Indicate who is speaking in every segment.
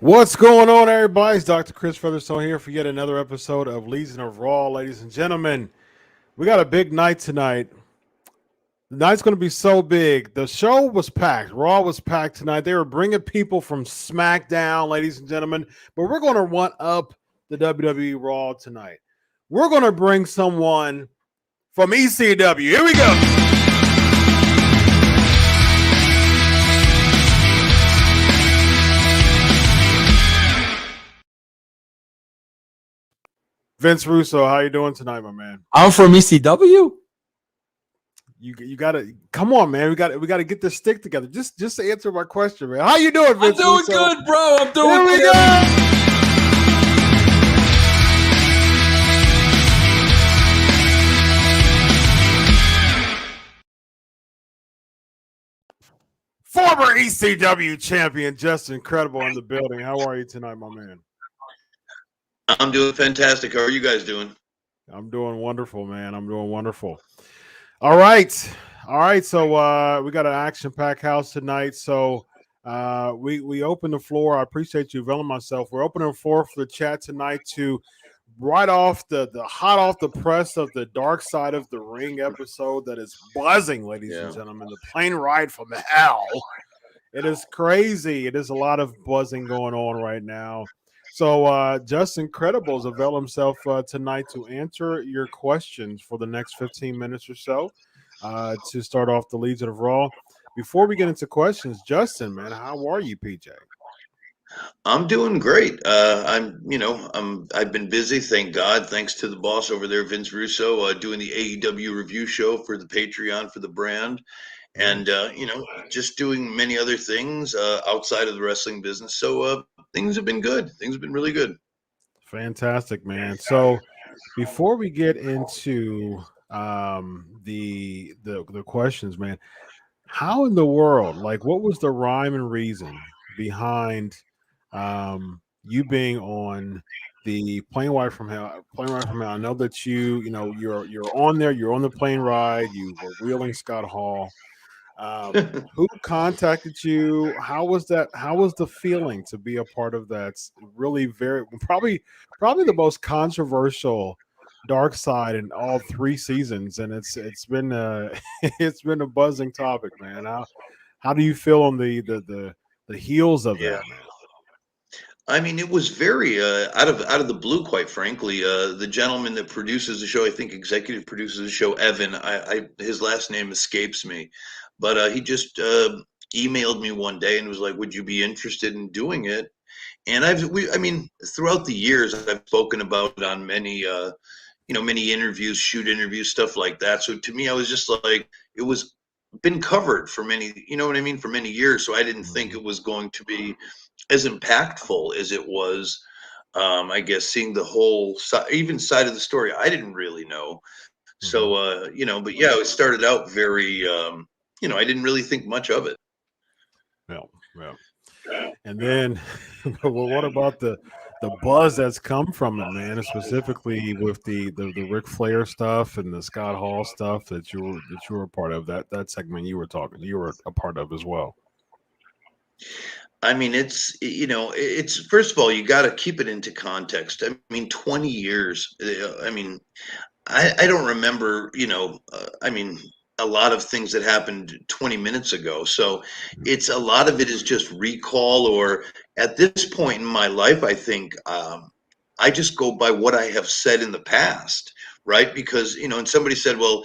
Speaker 1: What's going on, everybody? It's Dr. Chris Featherstone here for yet another episode of Legion of Raw, ladies and gentlemen. We got a big night tonight. The night's going to be so big. The show was packed. Raw was packed tonight. They were bringing people from SmackDown, ladies and gentlemen. But we're going to one up the WWE Raw tonight. We're going to bring someone from ECW. Here we go. Vince Russo, how you doing tonight, my man?
Speaker 2: I'm from ECW.
Speaker 1: You gotta come on, man. We gotta get this stick together. Just to answer my question, man. How you doing, Vince?
Speaker 2: I'm doing
Speaker 1: Russo?
Speaker 2: good, bro. I'm doing
Speaker 1: Here we
Speaker 2: good.
Speaker 1: go. Former ECW champion Justin Credible in the building. How are you tonight, my man?
Speaker 3: I'm doing fantastic. How are you guys doing?
Speaker 1: I'm doing wonderful, man. I'm doing wonderful. All right. So we got an action-packed house tonight. So we open the floor. I appreciate you availing myself. We're opening the floor for the chat tonight to right off the hot off the press of the Dark Side of the Ring episode that is buzzing, ladies and gentlemen. The plane ride from hell. It is crazy. It is a lot of buzzing going on right now. So Justin Credible's availed himself tonight to answer your questions for the next 15 minutes or so to start off the Legion of Raw. Before we get into questions, Justin, man, how are you, PJ?
Speaker 3: I'm doing great. I've been busy, thank God. Thanks to the boss over there, Vince Russo, doing the AEW review show for the Patreon for the brand, and just doing many other things outside of the wrestling business. So things have been good. Things have been really good.
Speaker 1: Fantastic, man. So before we get into the questions, man, how in the world, like, what was the rhyme and reason behind you being on the plane ride from hell? I know that you're on there. You're on the plane ride. You were wheeling Scott Hall. Who contacted you? How was that? How was the feeling to be a part of that? Really, probably the most controversial Dark Side in all 3 seasons, and it's been it's been a buzzing topic, man. How do you feel on the heels of that, man?
Speaker 3: I mean, it was very out of the blue, quite frankly. The gentleman that produces the show, I think executive produces the show, Evan. His last name escapes me, but he just emailed me one day and was like, "Would you be interested in doing it?" And throughout the years, I've spoken about it on many many interviews, shoot interviews, stuff like that. So to me, I was just like, it was been covered for many, you know what I mean, for many years. So I didn't think it was going to be as impactful as it was. I guess seeing the whole even side of the story, I didn't really know. So but yeah, it started out very, I didn't really think much of it.
Speaker 1: Well, and then, well, what about the buzz that's come from it, man? And specifically with the Ric Flair stuff and the Scott Hall stuff that you were a part of. That segment you were a part of as well.
Speaker 3: I mean, it's first of all, you got to keep it into context. I mean, 20 years. I mean, I don't remember, a lot of things that happened 20 minutes ago. So it's a lot of it is just recall, or at this point in my life, I think I just go by what I have said in the past, right? Because, and somebody said, well,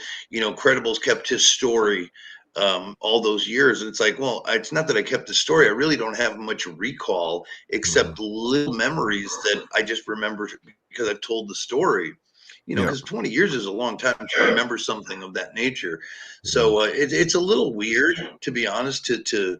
Speaker 3: Credible's kept his story all those years. And it's like, well, it's not that I kept the story. I really don't have much recall except little memories that I just remember because I've told the story. Because 20 years is a long time to remember something of that nature. So it's a little weird, to be honest, to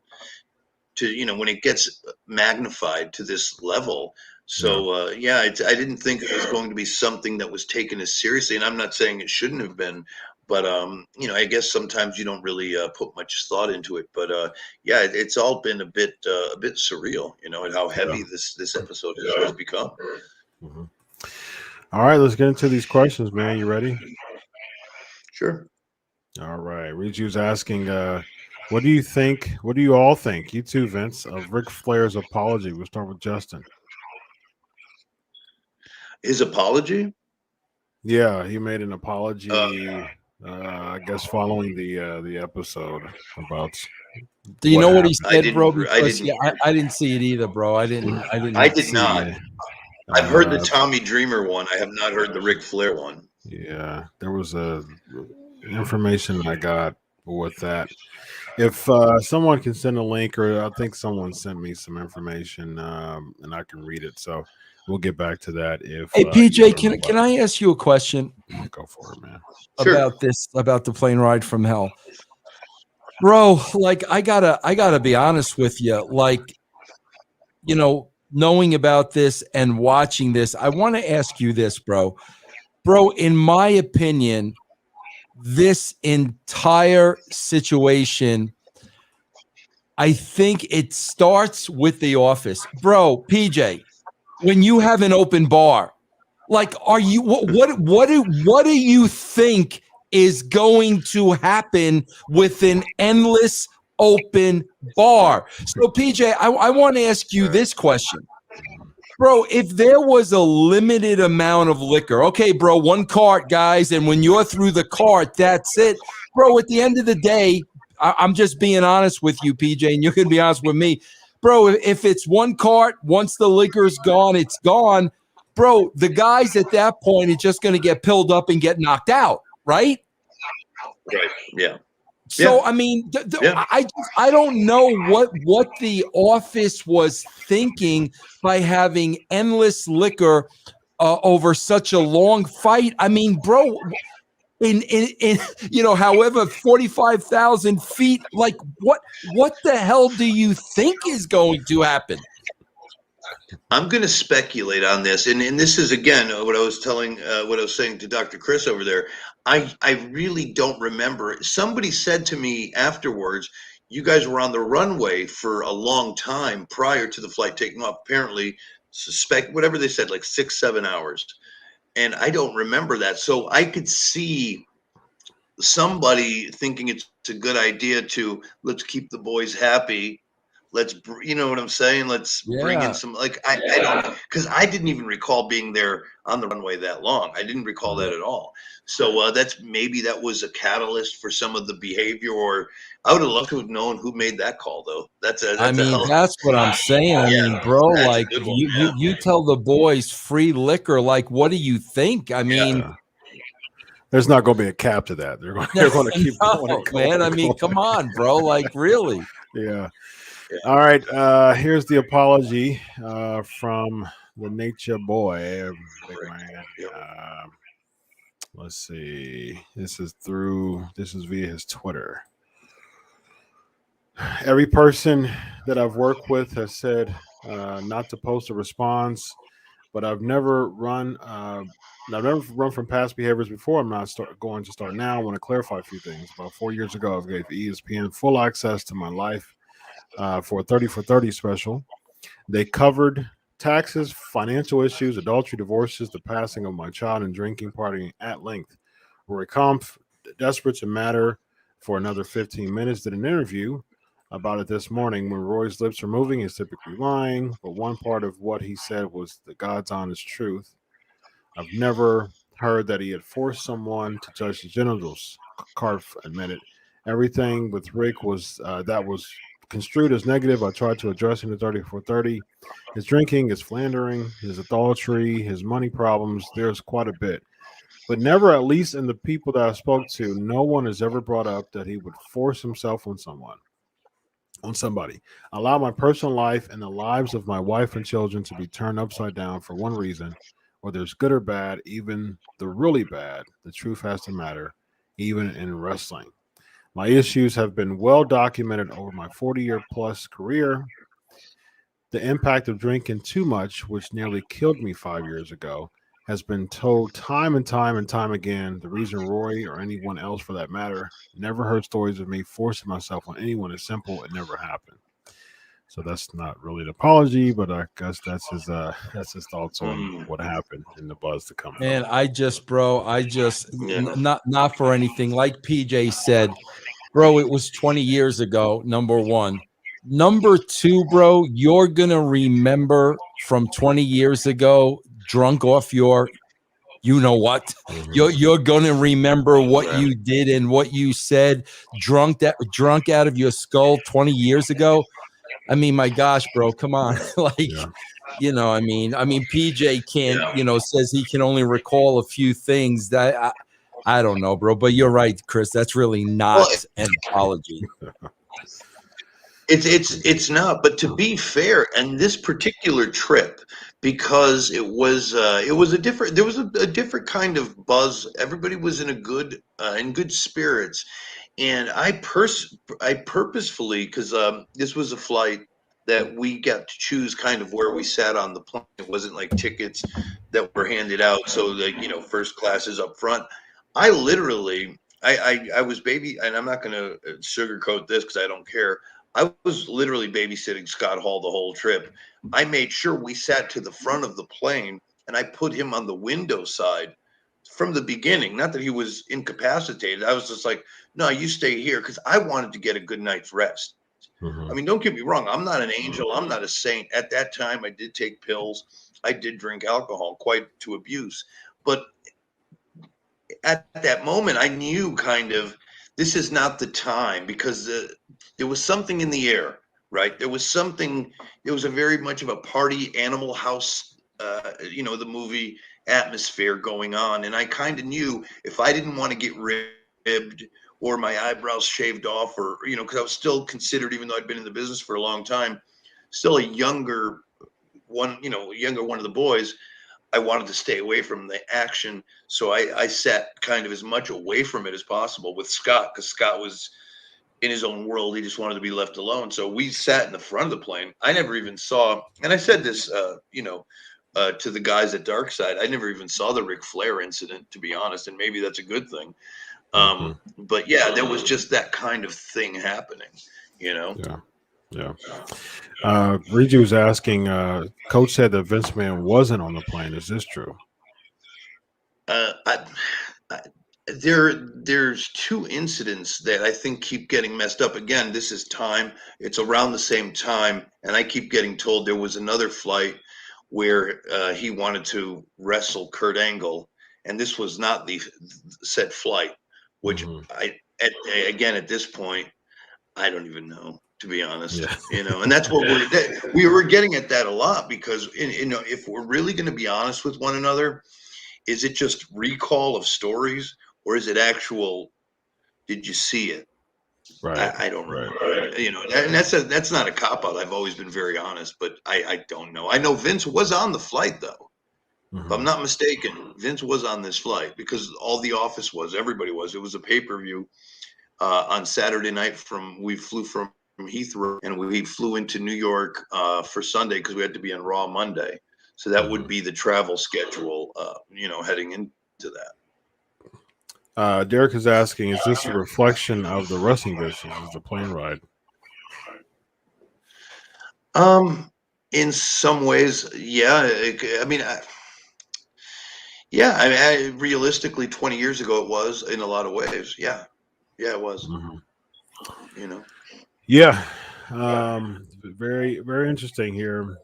Speaker 3: when it gets magnified to this level. So I didn't think it was going to be something that was taken as seriously, and I'm not saying it shouldn't have been, but I guess sometimes you don't really put much thought into it. But it's all been a bit surreal, and how heavy this episode has become.
Speaker 1: Mm-hmm. All right, let's get into these questions, man. You ready?
Speaker 3: Sure.
Speaker 1: All right. Riju's asking, What do you think? What do you all think? You too, Vince, of Ric Flair's apology. We'll start with Justin.
Speaker 3: His apology?
Speaker 1: Yeah, he made an apology.
Speaker 3: Uh,
Speaker 1: I guess following the episode about.
Speaker 2: Do you
Speaker 1: What
Speaker 2: know what he
Speaker 1: happened?
Speaker 2: said, bro?
Speaker 3: I
Speaker 2: Because
Speaker 3: didn't.
Speaker 2: I didn't see it either, bro. I didn't
Speaker 3: I did
Speaker 2: see
Speaker 3: not.
Speaker 2: it.
Speaker 3: I've heard the
Speaker 1: Uh,
Speaker 3: Tommy Dreamer one. I have not heard the Ric Flair one.
Speaker 1: yeah, there was a information I got with that. If someone can send a link, or I think someone sent me some information, and I can read it. So we'll get back to that. If
Speaker 2: Hey,
Speaker 1: you
Speaker 2: PJ,
Speaker 1: don't know
Speaker 2: can I ask you a question
Speaker 1: go for it, man.
Speaker 3: Sure.
Speaker 2: about the plane ride from hell? Bro, like I gotta be honest with you. Like, you know, knowing about this and watching this, I want to ask you this, bro. Bro, in my opinion, this entire situation, I think it starts with The Office. Bro, PJ, when you have an open bar, like, are you what do you think is going to happen with an endless open bar? So, PJ, I want to ask you this question. Bro, if there was a limited amount of liquor, okay, bro, one cart, guys, and when you're through the cart, that's it. Bro, at the end of the day, I'm just being honest with you, PJ, and you can be honest with me. Bro, if it's one cart, once the liquor's gone, it's gone. Bro, the guys at that point are just going to get pilled up and get knocked out, right?
Speaker 3: Right. Yeah.
Speaker 2: So,
Speaker 3: Yeah.
Speaker 2: I mean,
Speaker 3: Yeah.
Speaker 2: I don't know what the Office was thinking by having endless liquor over such a long fight. I mean, bro, in you know, however 45,000 feet, like what the hell do you think is going to happen?
Speaker 3: I'm going to speculate on this, and this is again what I was saying to Dr. Chris over there. I really don't remember. Somebody said to me afterwards, "You guys were on the runway for a long time prior to the flight taking off. Apparently, suspect whatever they said, like 6-7 hours." And I don't remember that, so I could see somebody thinking it's a good idea to let's keep the boys happy. You know what I'm saying? Let's bring in some, like, I don't, because I didn't even recall being there on the runway that long. I didn't recall that at all. So maybe that was a catalyst for some of the behavior, or I would have loved to have known who made that call, though. That's
Speaker 2: What I'm saying. I mean, bro,
Speaker 3: that's a
Speaker 2: like
Speaker 3: good one.
Speaker 2: you tell the boys free liquor. Like, what do you think? I mean,
Speaker 1: There's not going to be a cap to that. They're going to keep going,
Speaker 2: no, man. I mean, come on, bro. Like, really?
Speaker 1: Yeah. All right. Here's the apology from the Nature Boy, big man. Let's see. This is via his Twitter. Every person that I've worked with has said not to post a response, but I've never run from past behaviors before. I'm not going to start now. I want to clarify a few things. About 4 years ago, I gave ESPN full access to my life for a 30 for 30 special. They covered taxes, financial issues, adultery, divorces, the passing of my child, and drinking partying at length. Roy Kampf, desperate to matter for another 15 minutes, did an interview about it this morning. When Roy's lips are moving, he's typically lying, but one part of what he said was the God's honest truth. I've never heard that he had forced someone to touch his genitals. Karpf admitted everything with Rick was that was construed as negative. I tried to address him in 30 for 30. His drinking, his philandering, his adultery, his money problems, there's quite a bit. But never, at least in the people that I spoke to, no one has ever brought up that he would force himself on somebody. Allow my personal life and the lives of my wife and children to be turned upside down for one reason, whether it's good or bad, even the really bad. The truth has to matter, even in wrestling. My issues have been well documented over my 40-year-plus career. The impact of drinking too much, which nearly killed me 5 years ago, has been told time and time and time again. The reason Roy, or anyone else for that matter, never heard stories of me forcing myself on anyone is simple. It never happened. So that's not really an apology, but I guess that's his thoughts on what happened in the buzz to come.
Speaker 2: Man, not for anything. Like PJ said, bro, it was 20 years ago, number one. Number two, bro, you're going to remember from 20 years ago, drunk off your, you know what? You're going to remember what
Speaker 3: Right.
Speaker 2: you did and what you said, drunk out of your skull 20 years ago. I mean, my gosh, bro, come on. Like,
Speaker 1: Yeah.
Speaker 2: you know, I mean, PJ can't,
Speaker 3: Yeah.
Speaker 2: you know, says he can only recall a few things that I don't know, bro, but you're right, Chris. That's really
Speaker 3: Well,
Speaker 2: not an apology.
Speaker 3: it's not. But to be fair, and this particular trip, because it was a different. There was a different kind of buzz. Everybody was in good spirits, and I purposefully, because this was a flight that we got to choose kind of where we sat on the plane. It wasn't like tickets that were handed out, so like first class is up front. I literally, I was baby, and I'm not going to sugarcoat this because I don't care. I was literally babysitting Scott Hall the whole trip. I made sure we sat to the front of the plane, and I put him on the window side from the beginning. Not that he was incapacitated. I was just like, no, you stay here, because I wanted to get a good night's rest. I mean, don't get me wrong. I'm not an angel. I'm not a saint. At that time, I did take pills. I did drink alcohol, quite to abuse. But at that moment, I knew kind of this is not the time, because there was something in the air, right? There was something. It was a very much of a party, Animal House, the movie atmosphere going on, and I kind of knew if I didn't want to get ribbed or my eyebrows shaved off, or because I was still considered, even though I'd been in the business for a long time, still a younger one, younger one of the boys. I wanted to stay away from the action, so I sat kind of as much away from it as possible with Scott, because Scott was in his own world. He just wanted to be left alone. So we sat in the front of the plane. I never even saw, and I said this, to the guys at Dark Side, I never even saw the Ric Flair incident, to be honest, and maybe that's a good thing. But yeah, there was just that kind of thing happening,
Speaker 1: Yeah. Riju was asking, Coach said that Vince McMahon wasn't on the plane. Is this true?
Speaker 3: I, there's two incidents that I think keep getting messed up. Again, this is time. It's around the same time, and I keep getting told there was another flight where he wanted to wrestle Kurt Angle, and this was not the said flight. Which again, at this point, I don't even know, to be honest. And that's what we were getting at that a lot, because if we're really going to be honest with one another, is it just recall of stories, or is it actual? Did you see it?
Speaker 1: Right.
Speaker 3: I don't remember. And that's not a cop out. I've always been very honest, but I don't know. I know Vince was on the flight, though. If I'm not mistaken, Vince was on this flight, because all the office was, everybody was. It was a pay-per-view on Saturday night. We flew from Heathrow, and we flew into New York for Sunday, because we had to be on Raw Monday. So that would be the travel schedule, heading into that.
Speaker 1: Derek is asking, is this a reflection of the wrestling business? Is the plane ride?
Speaker 3: In some ways, yeah. Realistically, 20 years ago, it was in a lot of ways. Yeah, it was.
Speaker 1: Yeah. Very, very interesting here.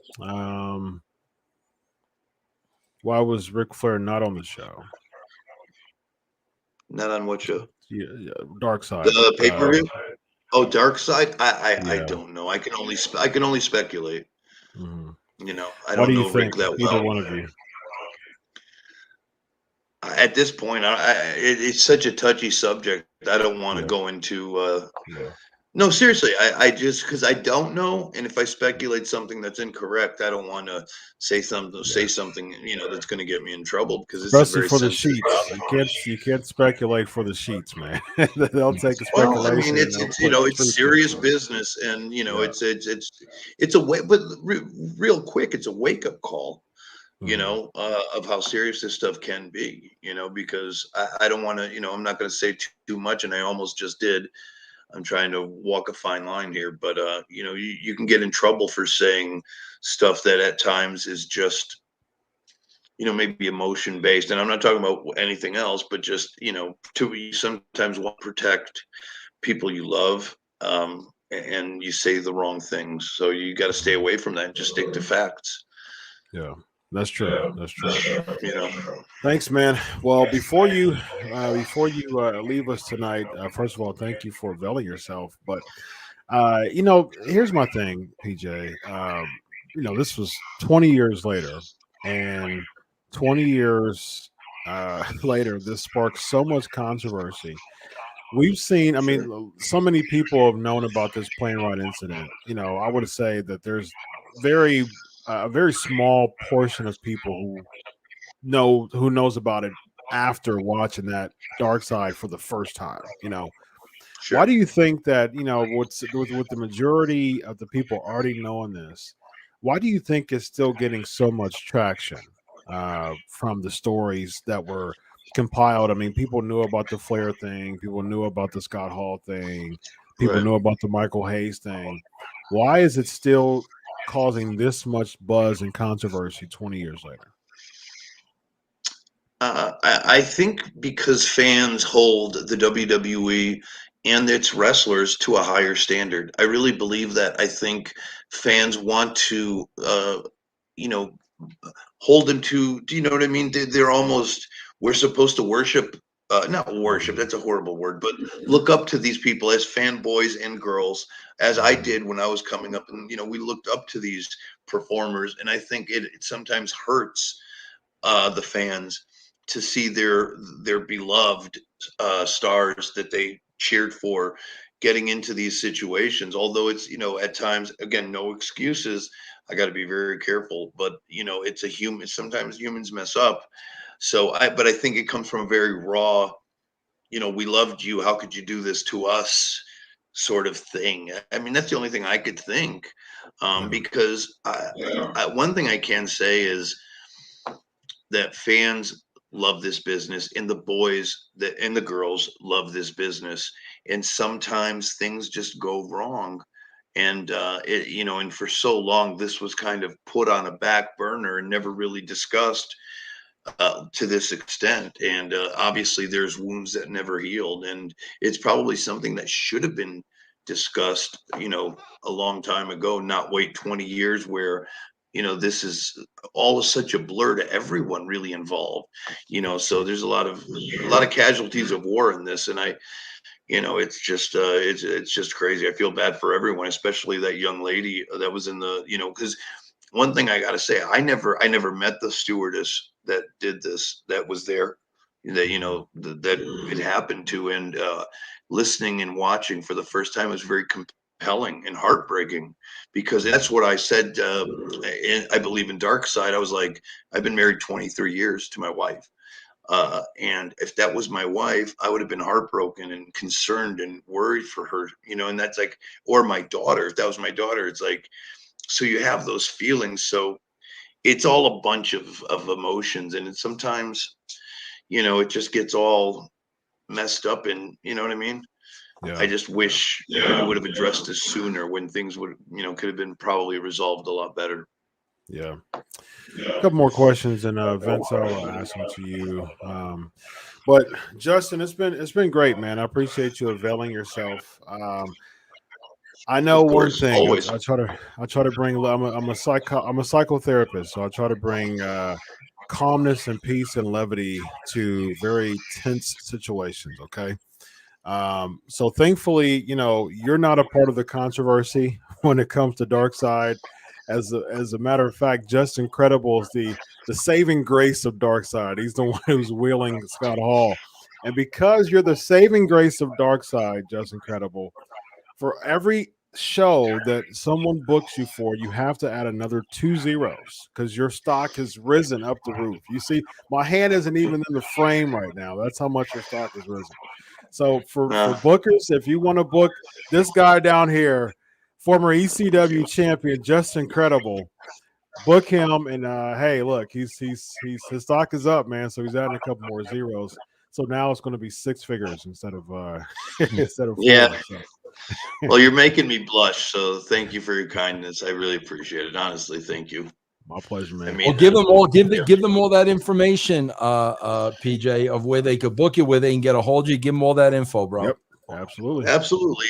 Speaker 1: Why was Ric Flair not on the show?
Speaker 3: Not on what show?
Speaker 1: Yeah, Dark Side.
Speaker 3: The pay-per-view. Dark Side. I don't know. I can only speculate. I don't know Rick that well.
Speaker 1: Either one of you.
Speaker 3: At this point, it's such a touchy subject. I don't want to go into. No, seriously, I just, because I don't know, and if I speculate something that's incorrect, I don't want to say something that's going to get me in trouble, because it's
Speaker 1: especially for the sheets. You can't speculate for the sheets, man. They'll take a speculation.
Speaker 3: Well, I mean, it's serious business, and it's a way, but real quick, it's a wake up call. Of how serious this stuff can be. Because I don't want to. I'm not going to say too much, and I almost just did. I'm trying to walk a fine line here, but you can get in trouble for saying stuff that at times is just, maybe emotion based. And I'm not talking about anything else, but just, to sometimes want to people you love, and you say the wrong things. So you got to stay away from that and just stick to facts.
Speaker 1: Yeah, that's true. That's true.
Speaker 3: You know.
Speaker 1: Thanks, man. Well, before you leave us tonight, first of all, thank you for availing yourself. But here's my thing, PJ. This was 20 years later, and 20 years later, this sparked so much controversy. We've seen, I mean, so many people have known about this plane ride incident. I would say that there's very a very small portion of people who knows about it after watching that Dark Side for the first time.
Speaker 3: Sure.
Speaker 1: Why do you think that with the majority of the people already knowing this? Why do you think it's still getting so much traction from the stories that were compiled? I mean, people knew about the Flair thing, people knew about the Scott Hall thing, people
Speaker 3: Right.
Speaker 1: knew about the Michael Hayes thing. Why is it still causing this much buzz and controversy 20 years later?
Speaker 3: I think because fans hold the WWE and its wrestlers to a higher standard. I really believe that. I think fans want to, hold them to. Do you know what I mean? They're almost. We're supposed to worship. Not worship. That's a horrible word. But look up to these people as fanboys and girls, as I did when I was coming up, and we looked up to these performers, and I think it sometimes hurts the fans to see their beloved stars that they cheered for getting into these situations. Although it's at times, again, no excuses. I got to be very careful, but it's a human. Sometimes humans mess up. But I think it comes from a very raw. We loved you. How could you do this to us? Sort of thing. I mean, that's the only thing I could think. Because one thing I can say is that fans love this business, and the boys and the girls love this business, and sometimes things just go wrong, and and for so long this was kind of put on a back burner and never really discussed to this extent. And obviously there's wounds that never healed, and it's probably something that should have been discussed a long time ago, not wait 20 years where this is all such a blur to everyone really involved. So there's a lot of casualties of war in this, and it's just crazy. I feel bad for everyone, especially that young lady that was in the because one thing I got to say, I never met the stewardess that did this, that was there, that that it happened to, and listening and watching for the first time was very compelling and heartbreaking, because that's what I said. I believe in Dark Side. I was like, I've been married 23 years to my wife. And if that was my wife, I would have been heartbroken and concerned and worried for her, and that's like, or my daughter, if that was my daughter, it's like, so you have those feelings. So it's all a bunch of emotions, and sometimes, it just gets all messed up, and you know what I mean?
Speaker 1: Yeah.
Speaker 3: I just wish we would have addressed this sooner, when things would, could have been probably resolved a lot better.
Speaker 1: Yeah. A couple more questions, and Vince, I'll ask them to you. But Justin, it's been great, man. I appreciate you availing yourself. I know
Speaker 3: Of course,
Speaker 1: one thing.
Speaker 3: always.
Speaker 1: I try to bring. I'm a psychotherapist, so I try to bring calmness and peace and levity to very tense situations. Okay. So thankfully, you're not a part of the controversy when it comes to Dark Side. As a matter of fact, Justin Credible is the saving grace of Dark Side. He's the one who's wheeling Scott Hall, and because you're the saving grace of Dark Side, Justin Credible, for every show that someone books you for, you have to add another 2 zeros because your stock has risen up the roof. You see, my hand isn't even in the frame right now. That's how much your stock has risen. So for bookers, if you want to book this guy down here, former ECW champion Justin Credible, book him. And hey, look, he's his stock is up, man. So he's adding a couple more zeros. So now it's going to be 6 figures instead of instead of 4.
Speaker 3: Yeah.
Speaker 1: So.
Speaker 3: Well, you're making me blush, so thank you for your kindness. I really appreciate it. Honestly, thank you.
Speaker 1: My pleasure, man.
Speaker 3: I mean,
Speaker 2: Well, give them all that information, PJ, of where they could book you, where they can get a hold of you. Give them all that info, bro.
Speaker 1: Yep. Absolutely.
Speaker 3: Absolutely.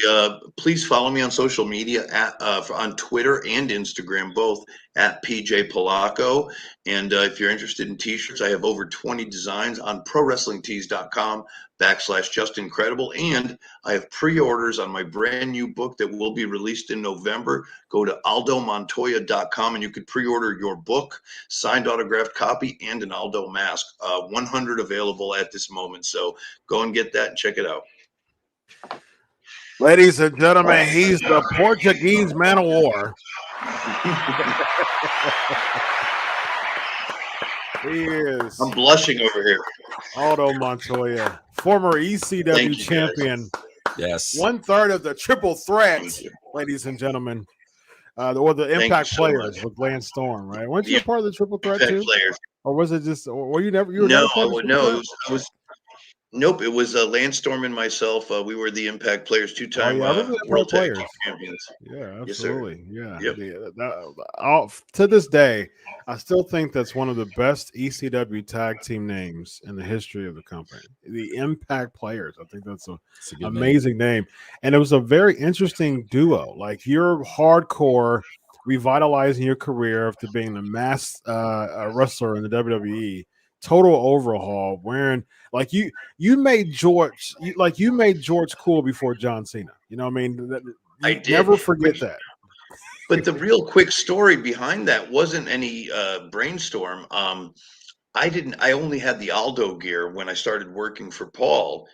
Speaker 3: Please follow me on social media on Twitter and Instagram, both at PJ Polacco. And if you're interested in t-shirts, I have over 20 designs on prowrestlingtees.com/Just Incredible. And I have pre-orders on my brand new book that will be released in November. Go to aldomontoya.com and you can pre-order your book, signed autographed copy, and an Aldo mask. 100 available at this moment. So go and get that and check it out.
Speaker 1: Ladies and gentlemen, he's the Portuguese man of war. He is.
Speaker 3: I'm blushing over here.
Speaker 1: Aldo Montoya, former ECW champion.
Speaker 2: Yes.
Speaker 1: 1/3 of the triple threat, ladies and gentlemen. Or the Impact Players with Lance Storm, right? Weren't you part of the triple threat too?
Speaker 3: Players.
Speaker 1: Or was it just, or were you never? You were
Speaker 3: No,
Speaker 1: never
Speaker 3: no, it was nope. It was Lance Storm and myself. We were the Impact Players, two-time World Tag Team Champions.
Speaker 1: Yeah, absolutely.
Speaker 3: Yes,
Speaker 1: Yeah. To this day, I still think that's one of the best ECW tag team names in the history of the company. The Impact Players. I think that's an amazing name. And it was a very interesting duo. Like, you're hardcore, revitalizing your career after being the mass wrestler in the WWE. Total overhaul, wearing like you made George cool before John Cena. You know what I mean?
Speaker 3: I did.
Speaker 1: Never forget that.
Speaker 3: But the real quick story behind that wasn't any brainstorm. I only had the Aldo gear when I started working for Paul.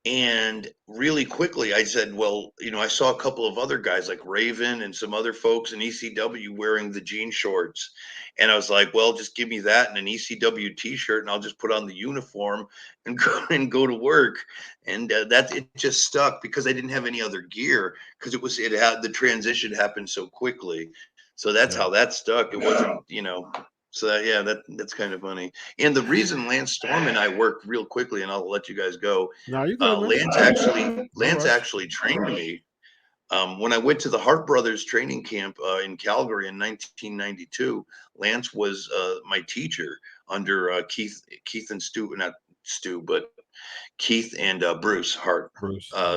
Speaker 3: And really quickly, I said, well, I saw a couple of other guys like Raven and some other folks in ECW wearing the jean shorts. And I was like, well, just give me that and an ECW t-shirt and I'll just put on the uniform and go to work. And it just stuck because I didn't have any other gear because the transition happened so quickly. So that's how that stuck. It wasn't, So that's kind of funny. And the reason Lance Storm and I worked real quickly, and I'll let you guys go.
Speaker 1: No, you go.
Speaker 3: Lance actually trained me when I went to the Hart Brothers training camp in Calgary in 1992. Lance was my teacher under Keith and Stu, not Stu, but Keith and Bruce Hart.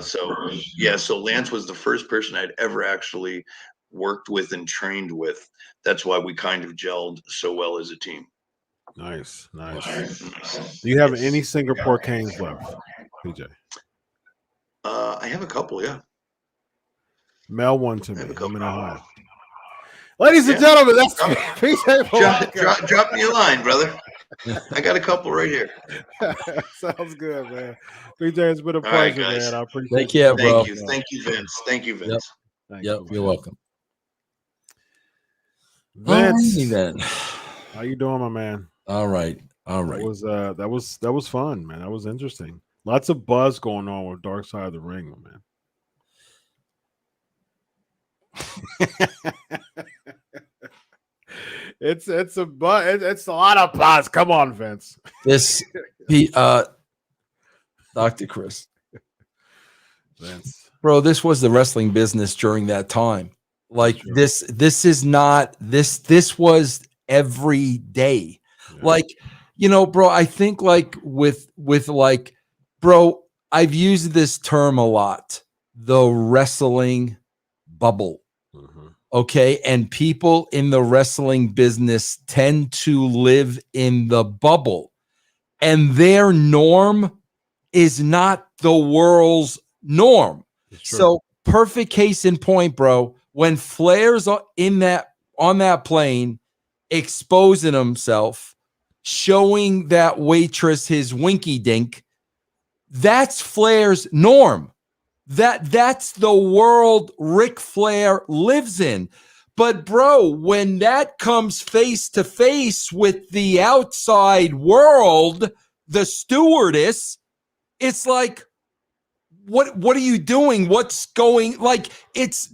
Speaker 3: So Lance was the first person I'd ever actually worked with and trained with. That's why we kind of gelled so well as a team.
Speaker 1: Nice. Do you have any Singapore Canes left, PJ?
Speaker 3: I have a couple, yeah.
Speaker 1: Mail one to me. I'm in Ohio. Ladies and gentlemen, that's PJ.
Speaker 3: Drop me a line, brother. I got a couple right here.
Speaker 1: Sounds good, man. PJ, it's been a pleasure, man. I appreciate it.
Speaker 2: Take care, bro.
Speaker 3: Thank you, Vince.
Speaker 2: Yep, you're welcome.
Speaker 1: Vince,
Speaker 2: then.
Speaker 1: How you doing, my man?
Speaker 2: All right.
Speaker 1: That was fun, man. That was interesting. Lots of buzz going on with Dark Side of the Ring, my man. It's a buzz. It's a lot of buzz. Come on, Vince.
Speaker 2: Dr. Chris.
Speaker 1: Vince.
Speaker 2: Bro, this was the wrestling business during that time. Like this was every day. Yeah. Like, bro, I think like with like, bro, I've used this term a lot, the wrestling bubble. Mm-hmm. Okay. And people in the wrestling business tend to live in the bubble, and their norm is not the world's norm. So perfect case in point, bro. When Flair's on that plane, exposing himself, showing that waitress his winky dink, that's Flair's norm. That's the world Ric Flair lives in. But bro, when that comes face to face with the outside world, the stewardess, it's like, what are you doing? What's going, like, it's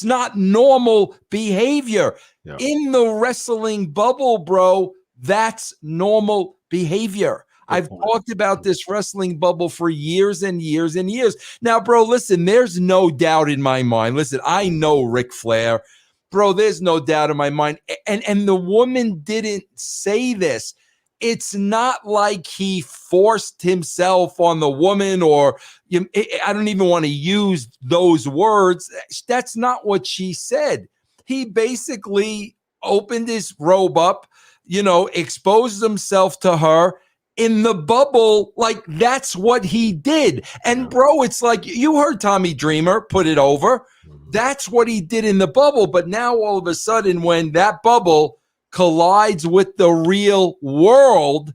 Speaker 2: not normal behavior. Yeah. In the wrestling bubble, bro, that's normal behavior. I've talked about this wrestling bubble for years and years and years. Now, bro, listen, there's no doubt in my mind. Listen, I know Ric Flair. Bro, there's no doubt in my mind. And the woman didn't say this. it's not like he forced himself on the woman, or I don't even want to use those words. That's not what she said. He basically opened his robe up, exposed himself to her in the bubble. Like, that's what he did. And bro, it's like, you heard Tommy Dreamer put it over. That's what he did in the bubble. But now all of a sudden, when that bubble collides with the real world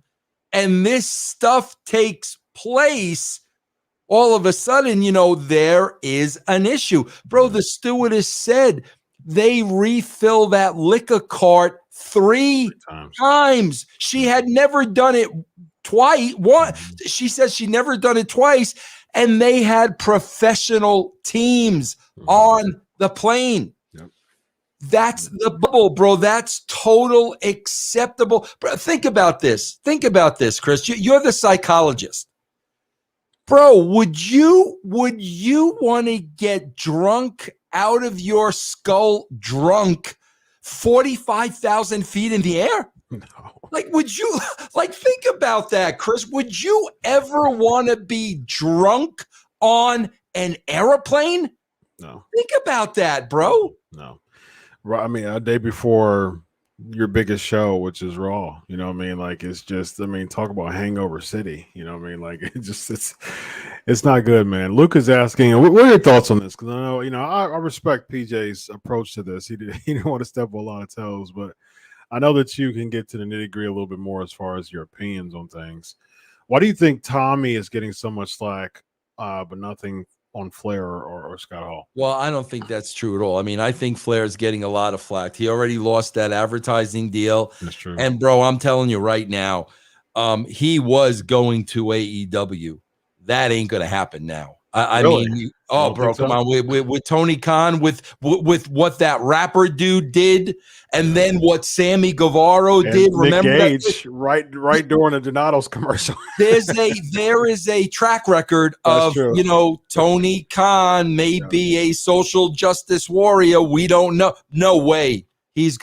Speaker 2: and this stuff takes place, all of a sudden, there is an issue. Bro, the stewardess said they refill that liquor cart three times. She had never done it twice. She says she never done it twice, and they had professional teams on the plane. That's the bubble, bro. That's total acceptable. Bro, think about this. Think about this, Chris. You're the psychologist. Bro, would you want to get drunk out of your skull, drunk 45,000 feet in the air?
Speaker 1: No.
Speaker 2: Like, would you, think about that, Chris? Would you ever want to be drunk on an airplane?
Speaker 1: No.
Speaker 2: Think about that, bro.
Speaker 1: No. Right. I mean, a day before your biggest show, which is Raw, you know what I mean? Like, it's just, I mean, talk about hangover city, you know what I mean? Like, it's not good, man. Luke is asking, what are your thoughts on this? Because I know, I respect PJ's approach to this. He didn't want to step on a lot of toes, but I know that you can get to the nitty gritty a little bit more as far as your opinions on things. Why do you think Tommy is getting so much slack, but nothing on Flair or Scott Hall?
Speaker 2: Well, I don't think that's true at all. I mean, I think Flair is getting a lot of flack. He already lost that advertising deal.
Speaker 1: That's true.
Speaker 2: And bro, I'm telling you right now, he was going to AEW. That ain't going to happen now. I
Speaker 1: Really?
Speaker 2: mean, bro, come on, with Tony Khan, with what that rapper dude did, and then what Sammy Guevara did.
Speaker 1: Nick
Speaker 2: Remember
Speaker 1: Gage, right during the Donato's commercial.
Speaker 2: there is a track record of Tony Khan may be a social justice warrior. We don't know. No way.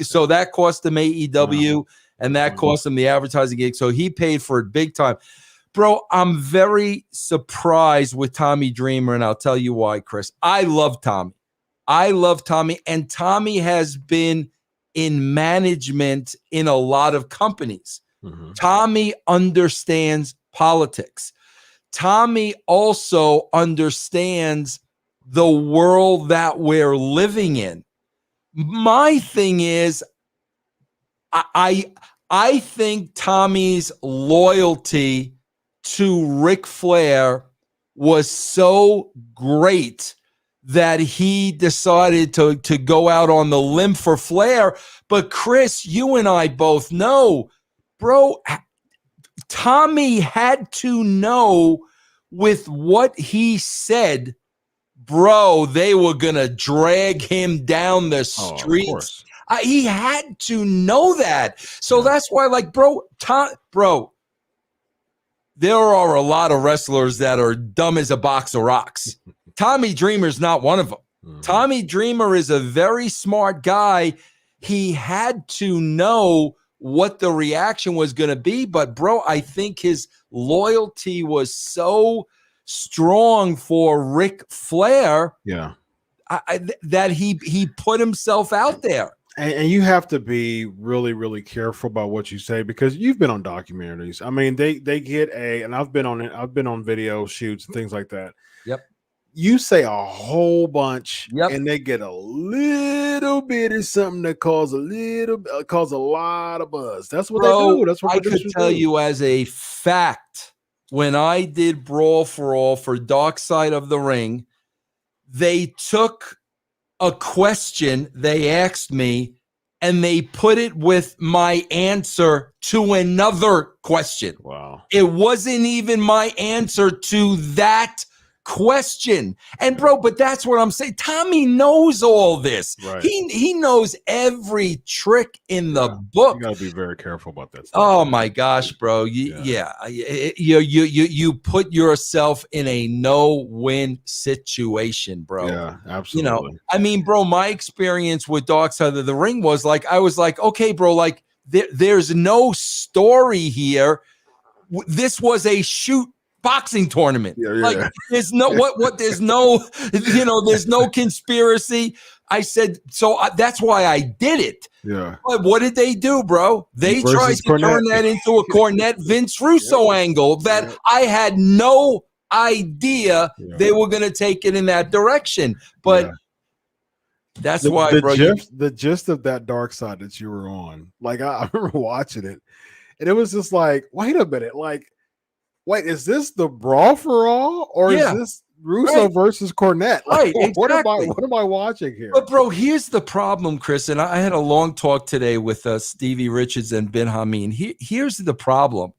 Speaker 2: So that cost him AEW, and that cost him the advertising gig. So he paid for it big time. Bro, I'm very surprised with Tommy Dreamer, and I'll tell you why, Chris. I love Tommy, and Tommy has been in management in a lot of companies. Mm-hmm. Tommy understands politics. Tommy also understands the world that we're living in. My thing is, I think Tommy's loyalty to Ric Flair was so great that he decided to go out on the limb for Flair. But Chris, you and I both know, bro, Tommy had to know with what he said, bro, they were going to drag him down the streets. He had to know that. So that's why, bro, there are a lot of wrestlers that are dumb as a box of rocks. Tommy Dreamer's not one of them. Mm-hmm. Tommy Dreamer is a very smart guy. He had to know what the reaction was going to be. But, bro, I think his loyalty was so strong for Ric Flair that he put himself out there.
Speaker 1: And you have to be really, really careful about what you say, because you've been on documentaries. I mean, they get and I've been on video shoots and things like that.
Speaker 2: Yep.
Speaker 1: You say a whole bunch, and they get a little bit of something that cause a lot of buzz. That's what they do. That's what
Speaker 2: I could tell you as a fact. When I did Brawl for All for Dark Side of the Ring, they took a question they asked me and they put it with my answer to another question.
Speaker 1: Wow.
Speaker 2: It wasn't even my answer to that question. And bro, but that's what I'm saying. Tommy knows all this.
Speaker 1: Right.
Speaker 2: He knows every trick in the book.
Speaker 1: You gotta be very careful about that stuff.
Speaker 2: Oh my gosh, bro. You put yourself in a no-win situation, bro.
Speaker 1: Yeah, absolutely.
Speaker 2: I mean, bro, my experience with Dark Side of the Ring was I was like, okay, bro, There's no story here. This was a shoot boxing tournament.
Speaker 1: Yeah.
Speaker 2: Like there's no there's no there's no conspiracy. I said so. That's why I did it.
Speaker 1: Yeah.
Speaker 2: But what did they do, bro? They
Speaker 1: Versus
Speaker 2: tried to
Speaker 1: Cornette.
Speaker 2: turn that into a Cornette Vince Russo angle that I had no idea they were going to take it in that direction. But that's why, bro.
Speaker 1: The gist of that dark side that you were on, like I remember watching it, and it was just like, wait a minute, like, wait, is this the Brawl for All, or is this Russo versus Cornette?
Speaker 2: Right,
Speaker 1: Like,
Speaker 2: exactly.
Speaker 1: What am I watching here?
Speaker 2: But bro, here's the problem, Chris. And I had a long talk today with Stevie Richards and Ben Hameen. Here's the problem.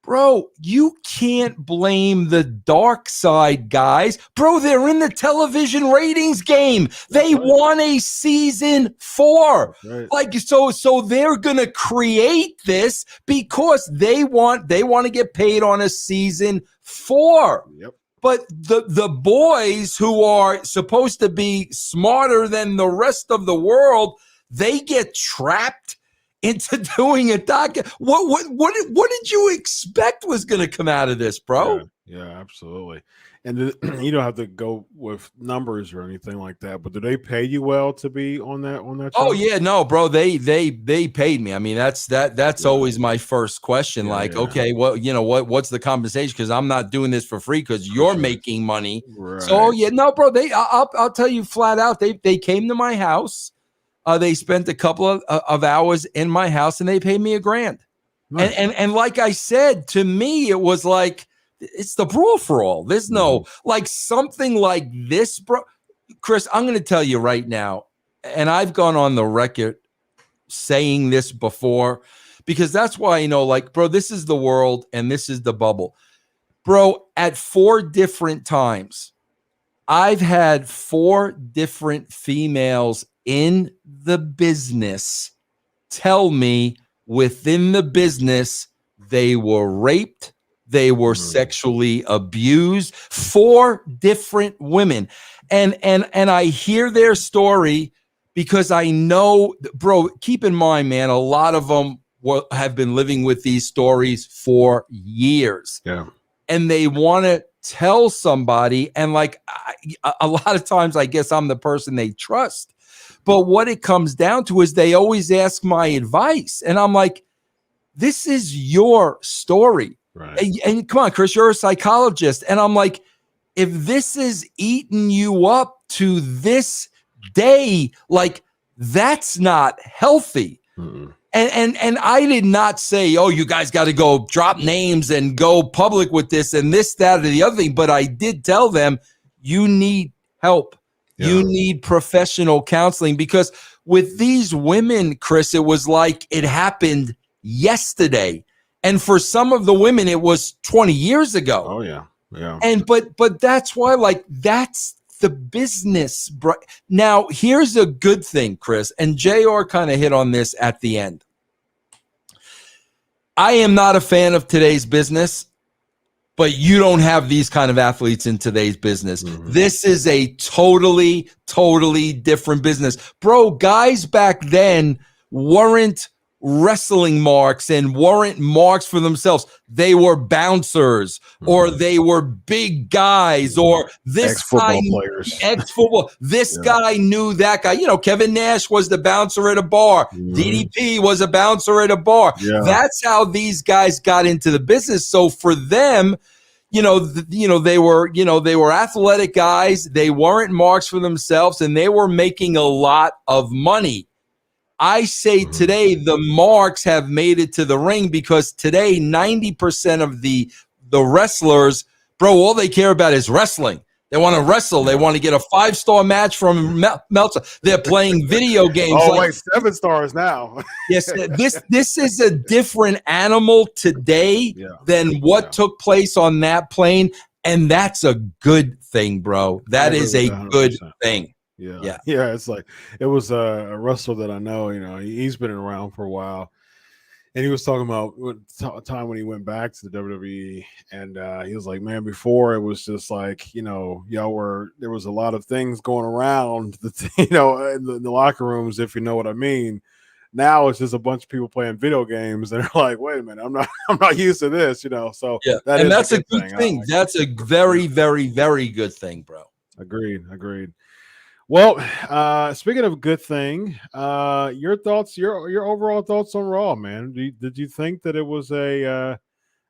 Speaker 2: Bro, you can't blame the dark side guys. Bro, they're in the television ratings game. They won a season 4.
Speaker 1: Right.
Speaker 2: Like so they're going to create this because they want to get paid on a season 4.
Speaker 1: Yep.
Speaker 2: But the boys who are supposed to be smarter than the rest of the world, they get trapped into doing a doc. What did you expect was going to come out of this, bro?
Speaker 1: Yeah, absolutely. And you don't have to go with numbers or anything like that. But do they pay you well to be on that?
Speaker 2: Oh yeah, no, bro. They paid me. I mean, that's always my first question. Okay, well, what's the compensation? Because I'm not doing this for free because you're making money.
Speaker 1: Right.
Speaker 2: So yeah, no, bro. I'll tell you flat out. They came to my house. They spent a couple of hours in my house and they paid me $1,000. Nice. And like I said, to me, it was like, it's the Brawl for All. There's no like something like this, bro. Chris, I'm going to tell you right now, and I've gone on the record saying this before, because that's why, like, bro, this is the world and this is the bubble. Bro, at 4 different times, I've had 4 different females in the business tell me within the business they were raped, they were sexually abused. 4 different women. And I hear their story because I know, bro, keep in mind, man, a lot of them have been living with these stories for years.
Speaker 1: Yeah.
Speaker 2: And they want to tell somebody. And like a lot of times, I guess I'm the person they trust. But what it comes down to is they always ask my advice. And I'm like, this is your story.
Speaker 1: Right.
Speaker 2: And come on, Chris, you're a psychologist. And I'm like, if this is eating you up to this day, like that's not healthy.
Speaker 1: Mm-mm.
Speaker 2: And I did not say, oh, you guys got to go drop names and go public with this and this, that, or the other thing. But I did tell them you need help. Yeah. You need professional counseling, because with these women, Chris, it was like it happened yesterday. And for some of the women, it was 20 years ago.
Speaker 1: Oh, yeah. Yeah.
Speaker 2: And but that's why, like, that's the business, bro. Now, here's a good thing, Chris, and JR kind of hit on this at the end. I am not a fan of today's business, but you don't have these kind of athletes in today's business. Mm-hmm. This is a totally, totally different business. Bro, guys back then weren't wrestling marks and weren't marks for themselves. They were bouncers, or they were big guys, or this
Speaker 1: ex-football players.
Speaker 2: Ex-football. This guy knew that guy. Kevin Nash was the bouncer at a bar. DDP was a bouncer at a bar. Yeah. That's how these guys got into the business. So for them, they were athletic guys. They weren't marks for themselves, and they were making a lot of money. I say today the marks have made it to the ring, because today 90% of the wrestlers, bro, all they care about is wrestling. They want to wrestle. They want to get a 5-star match from Meltzer. They're playing video games.
Speaker 1: Oh, wait, 7 stars now.
Speaker 2: Yes, this is a different animal today than what took place on that plane, and that's a good thing, bro. That is a 100%. Good thing.
Speaker 1: Yeah. It's like, it was a wrestler that I know. He's been around for a while, and he was talking about time when he went back to the WWE, and he was like, man, before it was just like, there was a lot of things going around, in the locker rooms, if you know what I mean. Now it's just a bunch of people playing video games, and they're like, "Wait a minute, I'm not used to this," So
Speaker 2: Yeah,
Speaker 1: that
Speaker 2: and
Speaker 1: is
Speaker 2: that's a good
Speaker 1: thing.
Speaker 2: thing.
Speaker 1: Like
Speaker 2: That's a very, very, very good thing, bro.
Speaker 1: Agreed. Well, speaking of good thing, your thoughts, your overall thoughts on Raw, man. Did you think that it was an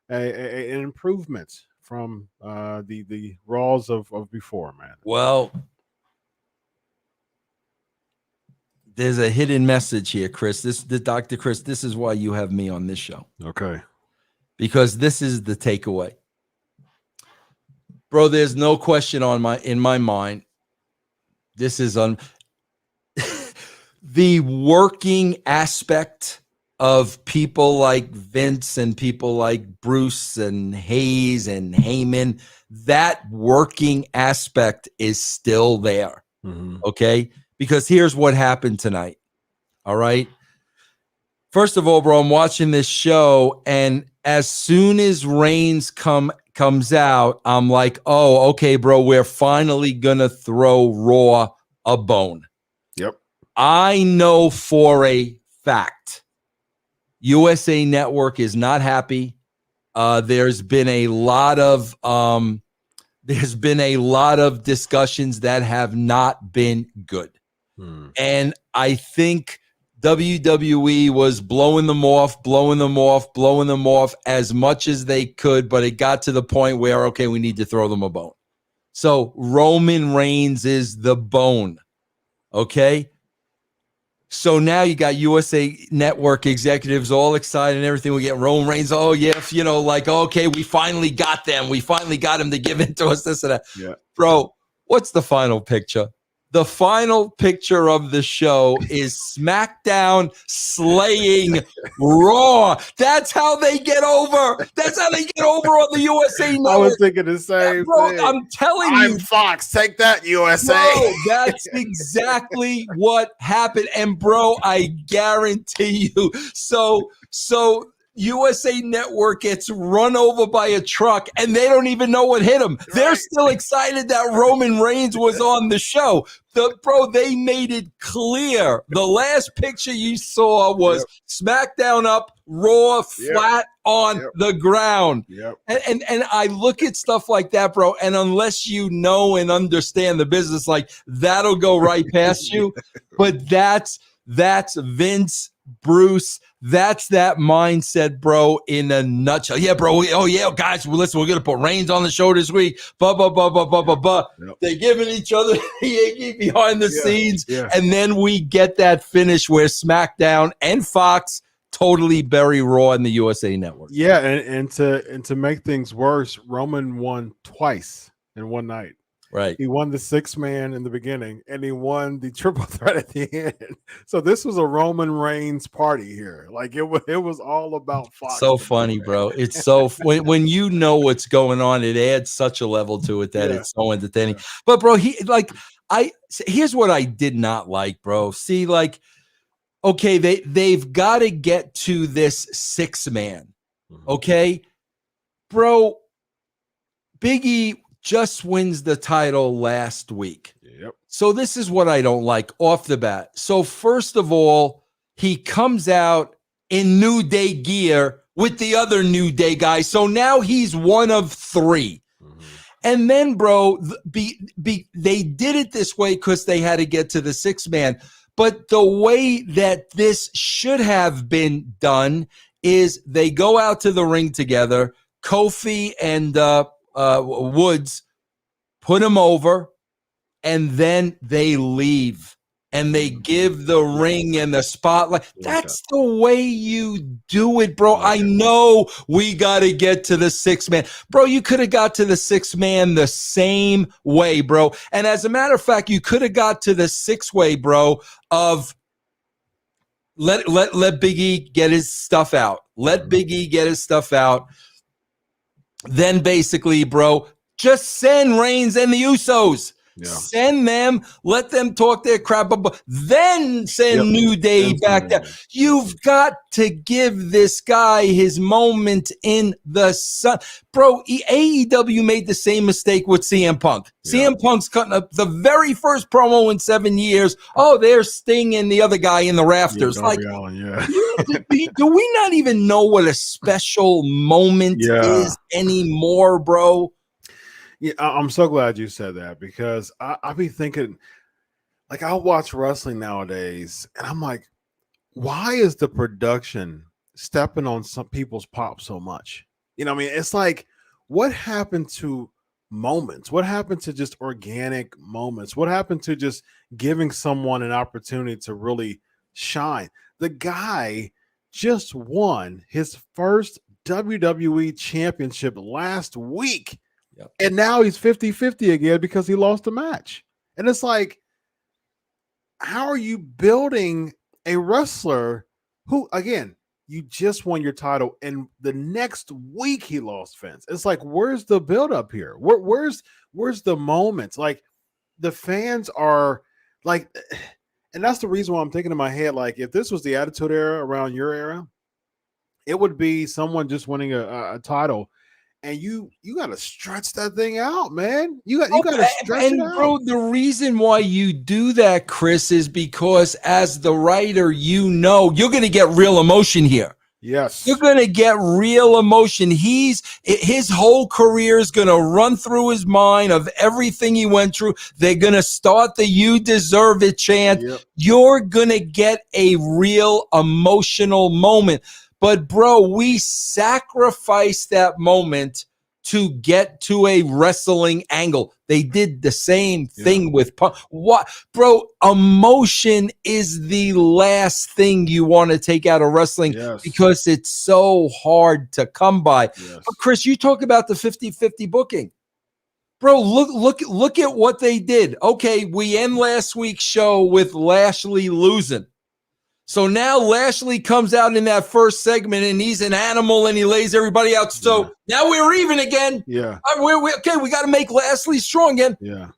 Speaker 1: improvement from the Raws of before, man?
Speaker 2: Well, there's a hidden message here, Chris. Dr. Chris, this is why you have me on this show.
Speaker 1: Okay.
Speaker 2: Because this is the takeaway. Bro, there's no question in my mind. This is the working aspect of people like Vince and people like Bruce and Hayes and Heyman. That working aspect is still there.
Speaker 1: Mm-hmm.
Speaker 2: Okay? Because here's what happened tonight. All right. First of all, bro, I'm watching this show, and as soon as Reigns comes out, I'm like, oh, okay, bro, we're finally gonna throw Raw a bone.
Speaker 1: Yep.
Speaker 2: I know for a fact USA Network is not happy. There's been a lot of discussions that have not been good. And I think WWE was blowing them off as much as they could, but it got to the point where, okay, we need to throw them a bone. So Roman Reigns is the bone, okay? So now you got USA Network executives all excited and everything. We get Roman Reigns, oh, yeah, like, okay, we finally got them. We finally got him to give in to us, this and that.
Speaker 1: Yeah.
Speaker 2: Bro, what's the final picture? The final picture of the show is SmackDown slaying Raw. That's how they get over. That's how they get over on the USA Network.
Speaker 1: I was thinking the same thing.
Speaker 2: I'm telling you.
Speaker 1: I'm Fox. Take that, USA.
Speaker 2: Bro, that's exactly what happened. And, bro, I guarantee you. So USA Network gets run over by a truck, and they don't even know what hit them. Right. They're still excited that Roman Reigns was on the show. Bro, they made it clear. The last picture you saw was SmackDown up, Raw flat on the ground.
Speaker 1: Yep.
Speaker 2: And I look at stuff like that, bro, and unless you know and understand the business, like, that'll go right past you. But that's Vince, Bruce, that's that mindset, bro, in a nutshell. Yeah, bro. Oh, yeah, guys, well, listen, we're going to put Reigns on the show this week. Yep. They're giving each other the behind the scenes. Yeah. And then we get that finish where SmackDown and Fox totally bury Raw in the USA Network.
Speaker 1: Yeah, and to make things worse, Roman won twice in one night.
Speaker 2: Right.
Speaker 1: He won the 6-man in the beginning, and he won the triple threat at the end. So this was a Roman Reigns party here. Like it was all about Fox.
Speaker 2: So funny, bro. It's so when you know what's going on, it adds such a level to it that it's so entertaining. Yeah. But bro, here's what I did not like, bro. See, like, okay, they've got to get to this 6-man. Okay, bro. Big E just wins the title last week.
Speaker 1: Yep.
Speaker 2: So this is what I don't like off the bat. So first of all, he comes out in New Day gear with the other New Day guys. So now he's one of 3. Mm-hmm. And then, bro, they did it this way because they had to get to the 6-man. But the way that this should have been done is they go out to the ring together. Kofi and Woods put him over, and then they leave and they give the ring and the spotlight. That's the way you do it, bro. I know we got to get to the 6-man. Bro, you could have got to the 6-man the same way, bro. And as a matter of fact, you could have got to the 6-way, bro, of let Big E get his stuff out. Let Big E get his stuff out. Then basically, bro, just send Reigns and the Usos.
Speaker 1: Yeah.
Speaker 2: Send them, let them talk their crap, but then send New Day back there. You've got to give this guy his moment in the sun. Bro, AEW made the same mistake with CM Punk. CM Punk's cutting up the very first promo in 7 years. Oh, there's Sting and the other guy in the rafters.
Speaker 1: Darby Allin,
Speaker 2: do we not even know what a special moment is anymore, bro?
Speaker 1: Yeah, I'm so glad you said that, because I be thinking, like, I'll watch wrestling nowadays and I'm like, why is the production stepping on some people's pop so much? You know what I mean? It's like, what happened to moments? What happened to just organic moments? What happened to just giving someone an opportunity to really shine? The guy just won his first WWE championship last week.
Speaker 2: Yep.
Speaker 1: And now he's 50-50 again because he lost a match. And it's like, how are you building a wrestler who, again, you just won your title and the next week he lost Vince? It's like, where's the buildup here? Where's the moments? Like, the fans are like, and that's the reason why I'm thinking in my head, like, if this was the Attitude Era around your era, it would be someone just winning a title. And you got to stretch that thing out, man. You got to stretch it out.
Speaker 2: Bro, the reason why you do that, Chris, is because as the writer, you're going to get real emotion here.
Speaker 1: Yes.
Speaker 2: You're going to get real emotion. His whole career is going to run through his mind of everything he went through. They're going to start the "You deserve it" chant.
Speaker 1: Yep.
Speaker 2: You're going to get a real emotional moment. But, bro, we sacrificed that moment to get to a wrestling angle. They did the same thing with Punk. What, bro? Emotion is the last thing you want to take out of wrestling because it's so hard to come by.
Speaker 1: Yes.
Speaker 2: But Chris, you talk about the 50-50 booking. Bro, look at what they did. Okay, we end last week's show with Lashley losing. So now Lashley comes out in that first segment and he's an animal and he lays everybody out. So now we're even again.
Speaker 1: Yeah.
Speaker 2: Okay, we got to make Lashley strong again.
Speaker 1: Yeah.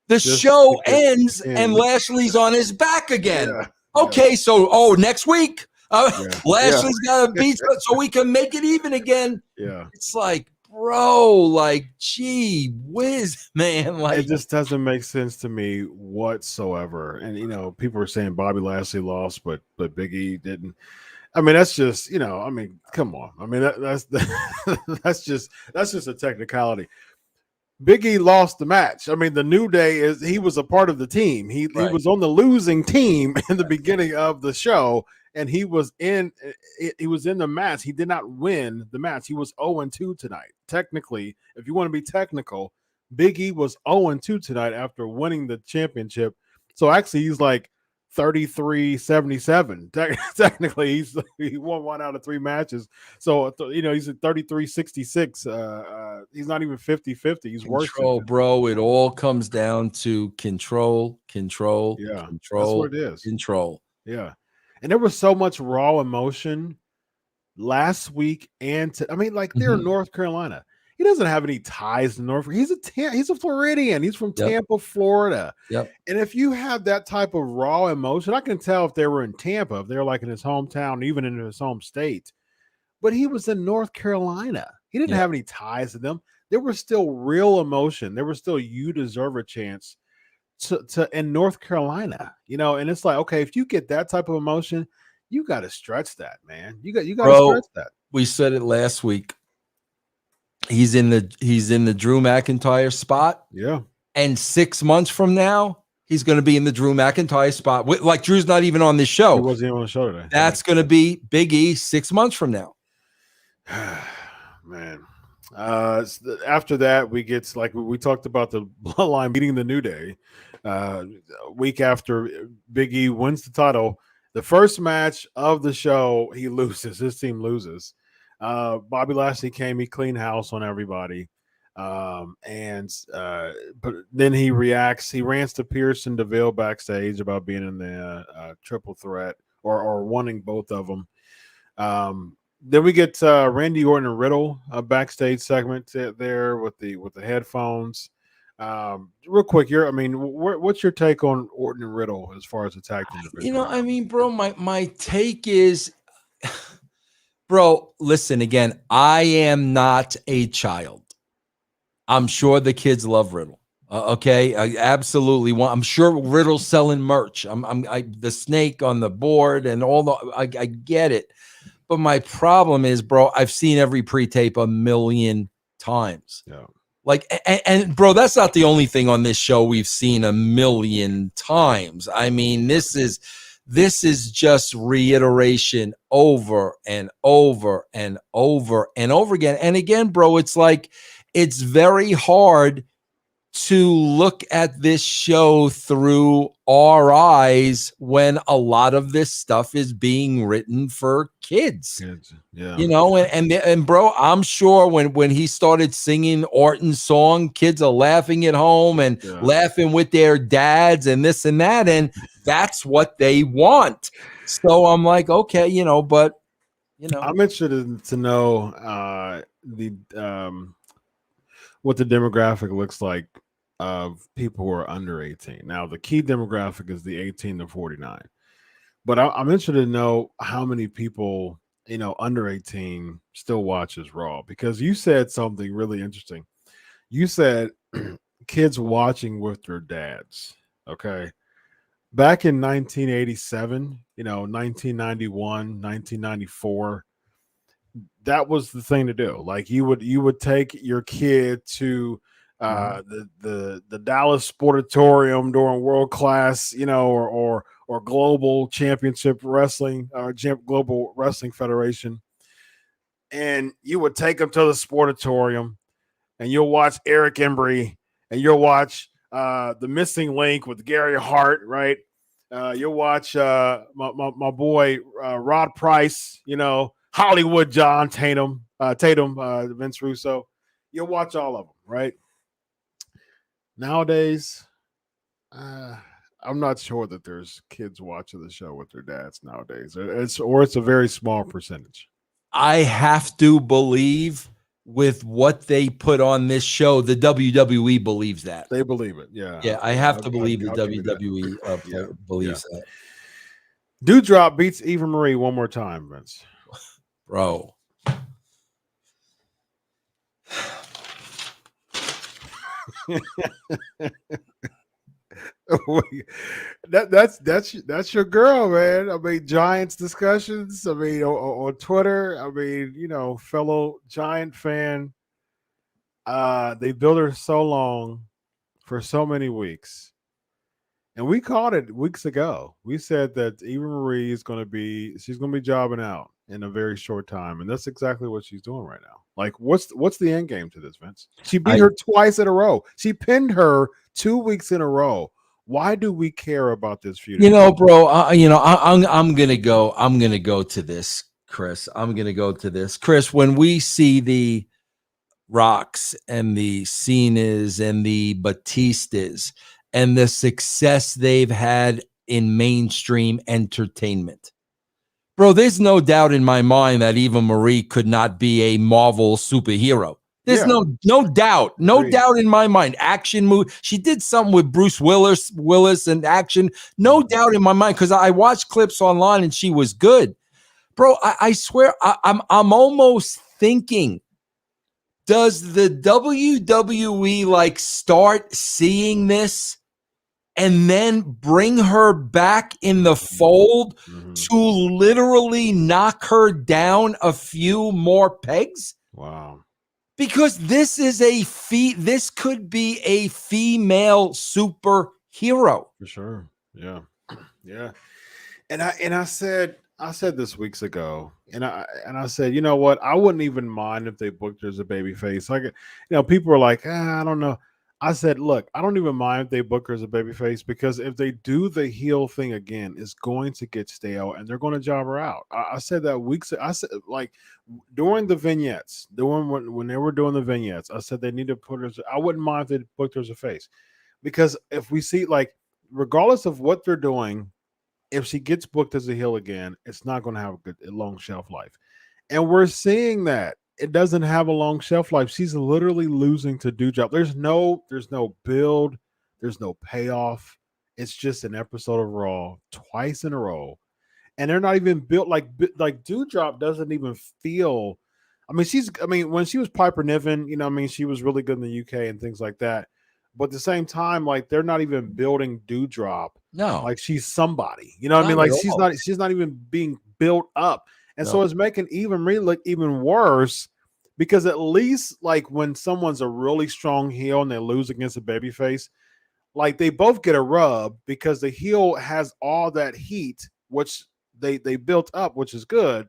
Speaker 2: The show ends and Lashley's on his back again.
Speaker 1: Yeah.
Speaker 2: Okay, so next week Lashley's got to beat so we can make it even again.
Speaker 1: Yeah.
Speaker 2: It's like, bro, like, gee whiz, man. Like,
Speaker 1: it just doesn't make sense to me whatsoever. And, people are saying Bobby Lashley lost, but Big E didn't. I mean, that's just, come on. I mean, that's that's just a technicality. Big E lost the match. I mean, the New Day he was a part of the team. He was on the losing team in the beginning of the show, and he was in the match. He did not win the match. He was 0-2 tonight. Technically, if you want to be technical, Big E was 0-2 tonight after winning the championship. So actually, he's like 33-77. Technically, he won 1 out of 3 matches. So he's at 33-66. He's not even 50-50. He's worse.
Speaker 2: Control, bro. It all comes down to control.
Speaker 1: Yeah,
Speaker 2: control.
Speaker 1: that's what it is.
Speaker 2: Control.
Speaker 1: Yeah, and there was so much raw emotion last week, and they're in North Carolina. He doesn't have any ties to North. He's a Floridian. He's from Tampa, Florida.
Speaker 2: Yep.
Speaker 1: And if you have that type of raw emotion, I can tell if they were in Tampa, if they're like in his hometown, even in his home state. But he was in North Carolina. He didn't have any ties to them. There was still real emotion. There was still "You deserve a chance" to in North Carolina. And it's like, okay, if you get that type of emotion, you got to stretch that, man. You got to stretch that.
Speaker 2: We said it last week. He's in the Drew McIntyre spot.
Speaker 1: Yeah.
Speaker 2: And 6 months from now, he's going to be in the Drew McIntyre spot. Like, Drew's not even on this show.
Speaker 1: He wasn't even on the show today.
Speaker 2: That's going to be Big E 6 months from now.
Speaker 1: Man. After that, we get, like we talked about, the Bloodline beating the New Day. A week after Big E wins the title, the first match of the show, he loses. His team loses. Bobby Lashley came, he cleaned house on everybody. But then he rants to Pierce and DeVille backstage about being in the triple threat or wanting both of them. Then we get Randy Orton and Riddle, a backstage segment there with the headphones. Real quick, what's your take on Orton and Riddle as far as the tag team division?
Speaker 2: You know, I mean, bro, my take is, bro, listen, again, I am not a child. I'm sure the kids love Riddle. Okay, I absolutely want. I'm sure Riddle's selling merch. The snake on the board and all the. I get it, but my problem is, bro, I've seen every pre-tape a million times.
Speaker 1: Yeah.
Speaker 2: Like, and bro, that's not the only thing on this show we've seen a million times. I mean, this is just reiteration over and over and over and over again. And again, bro, it's like it's very hard to look at this show through our eyes when a lot of this stuff is being written for kids.
Speaker 1: Yeah.
Speaker 2: You know, and bro, I'm sure when he started singing Orton's song, kids are laughing at home and laughing with their dads and this and that, and that's what they want. So I'm like, okay, you know, but you know,
Speaker 1: I'm interested to know what the demographic looks like of people who are under 18. Now, the key demographic is the 18 to 49, but I'm interested to know how many people, you know, under 18 still watches Raw, because you said something really interesting. You said kids watching with their dads. Okay. Back in 1987, you know, 1991, 1994, that was the thing to do. Like you would take your kid to the Dallas Sportatorium during World Class, you know, or Global Championship Wrestling, or Global Wrestling Federation, and you would take them to the Sportatorium, and you'll watch Eric Embry, and you'll watch The Missing Link with Gary Hart, right? You'll watch my boy Rod Price, you know, Hollywood John Tatum, Vince Russo. You'll watch all of them, right? Nowadays, I'm not sure that there's kids watching the show with their dads nowadays. It's a very small percentage.
Speaker 2: I have to believe with what they put on this show, the WWE believes that.
Speaker 1: They believe it. Yeah.
Speaker 2: Yeah, I have to believe the WWE believes that.
Speaker 1: Doudrop beats Eva Marie one more time, Vince.
Speaker 2: Bro.
Speaker 1: That's your girl, man. I mean, Giants discussions. I mean, on Twitter. I mean, you know, fellow Giant fan. They built her so long for so many weeks, and we called it weeks ago. We said that Eva Marie is going to be jobbing out in a very short time, and that's exactly what she's doing right now. Like, what's the end game to this, Vince? She beat her twice in a row. She pinned her 2 weeks in a row. Why do we care about this feud?
Speaker 2: You know, bro. I'm gonna go to this, Chris. I'm gonna go to this, Chris. When we see the Rocks and the Cenas and the Batistas and the success they've had in mainstream entertainment, bro, there's no doubt in my mind that Eva Marie could not be a Marvel superhero. There's no doubt in my mind. Action movie. She did something with Bruce Willis and action. No doubt in my mind, because I watched clips online and she was good, bro. I swear, I'm almost thinking, does the WWE like start seeing this and then bring her back in the fold to literally knock her down a few more pegs?
Speaker 1: Wow.
Speaker 2: Because this is this could be a female superhero.
Speaker 1: For sure. Yeah. Yeah. And I said this weeks ago, and I said, you know what? I wouldn't even mind if they booked her as a baby face. Like, you know, people are like, I don't know. I said, look, I don't even mind if they book her as a babyface, because if they do the heel thing again, it's going to get stale and they're going to job her out. I said that weeks. I said, like, during the vignettes, when they were doing the vignettes, I said they need to put her. I wouldn't mind if they booked her as a face, because if we see, like, regardless of what they're doing, if she gets booked as a heel again, it's not going to have a long shelf life. And we're seeing that it doesn't have a long shelf life. She's literally losing to Dewdrop. There's no build, there's no payoff. It's just an episode of Raw twice in a row, and they're not even built like Dewdrop doesn't even feel. I mean, when she was Piper Niven, you know, I mean, she was really good in the UK and things like that. But at the same time, like they're not even building Dewdrop
Speaker 2: No,
Speaker 1: like she's somebody. You know what I mean?
Speaker 2: not
Speaker 1: Like
Speaker 2: at all.
Speaker 1: she's not even being built up. And so
Speaker 2: No.
Speaker 1: it's making even me look even worse because at least like when someone's a really strong heel and they lose against a babyface, like they both get a rub because the heel has all that heat, which they built up, which is good,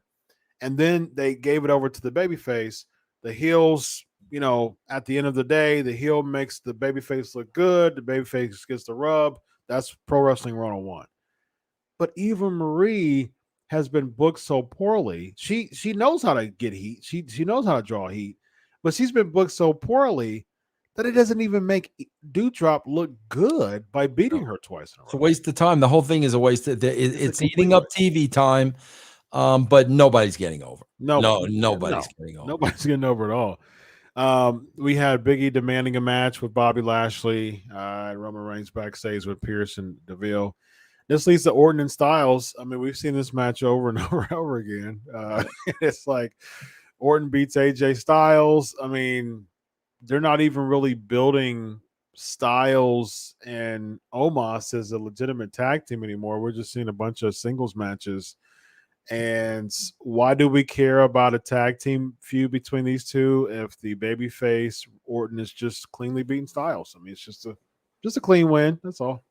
Speaker 1: and then they gave it over to the babyface. The heels, you know, at the end of the day, the heel makes the babyface look good. The babyface gets the rub. That's Pro Wrestling 101. But Eva Marie has been booked so poorly. She knows how to get heat. She knows how to draw heat, but she's been booked so poorly that it doesn't even make Dewdrop look good by beating her twice in a
Speaker 2: It's a
Speaker 1: row.
Speaker 2: waste of time. The whole thing is a waste. It's
Speaker 1: complete
Speaker 2: eating up
Speaker 1: waste.
Speaker 2: TV time, but nobody's getting over. Nobody's getting over.
Speaker 1: Nobody's getting over at all. We had Big E demanding a match with Bobby Lashley, and Roman Reigns backstage with Pierce and Deville. This leads to Orton and Styles. I mean, we've seen this match over and over and over again. It's like Orton beats AJ Styles. I mean, they're not even really building Styles and Omos as a legitimate tag team anymore. We're just seeing a bunch of singles matches. And why do we care about a tag team feud between these two if the babyface Orton is just cleanly beating Styles? I mean, it's just a clean win. That's all.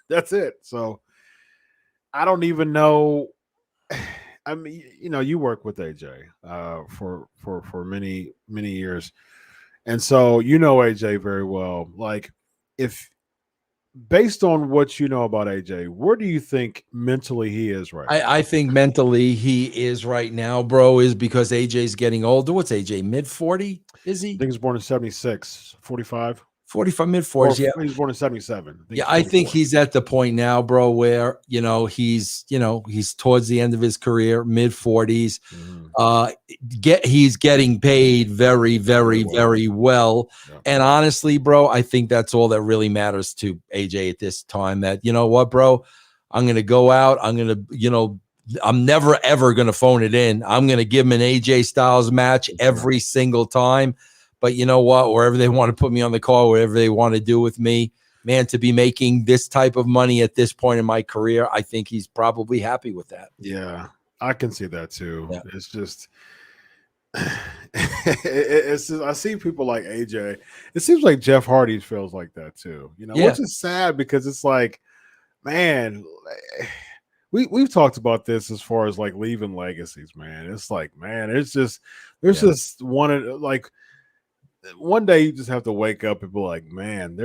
Speaker 1: That's it. So I don't even know. I mean, you know, you work with AJ for many years, and so you know AJ very well. Like, if based on what you know about AJ, where do you think mentally he is right now?
Speaker 2: I think mentally he is right now, bro, is because AJ's getting older. What's AJ? Mid 40? Is
Speaker 1: I
Speaker 2: he?
Speaker 1: think he was born in 76, 45.
Speaker 2: 45, mid
Speaker 1: Or
Speaker 2: 40s. Yeah.
Speaker 1: he was born in 77.
Speaker 2: Yeah, I think he's at the point now, bro, where he's towards the end of his career, mid 40s. He's getting paid very, very, very well.
Speaker 1: Yeah.
Speaker 2: And honestly, bro, I think that's all that really matters to AJ at this time. That, you know what, bro, I'm gonna go out. I'm never ever gonna phone it in. I'm gonna give him an AJ Styles match every single time. But you know what? Wherever they want to put me on the call, whatever they want to do with me, man, to be making this type of money at this point in my career, I think he's probably happy with that.
Speaker 1: Yeah, I can see that too.
Speaker 2: Yeah.
Speaker 1: It's just, it's just, I see people like AJ. It seems like Jeff Hardy feels like that too. You know, which is sad because it's like, man, we've talked about this as far as like leaving legacies, man. It's like, man, there's just one day you just have to wake up and be like, man,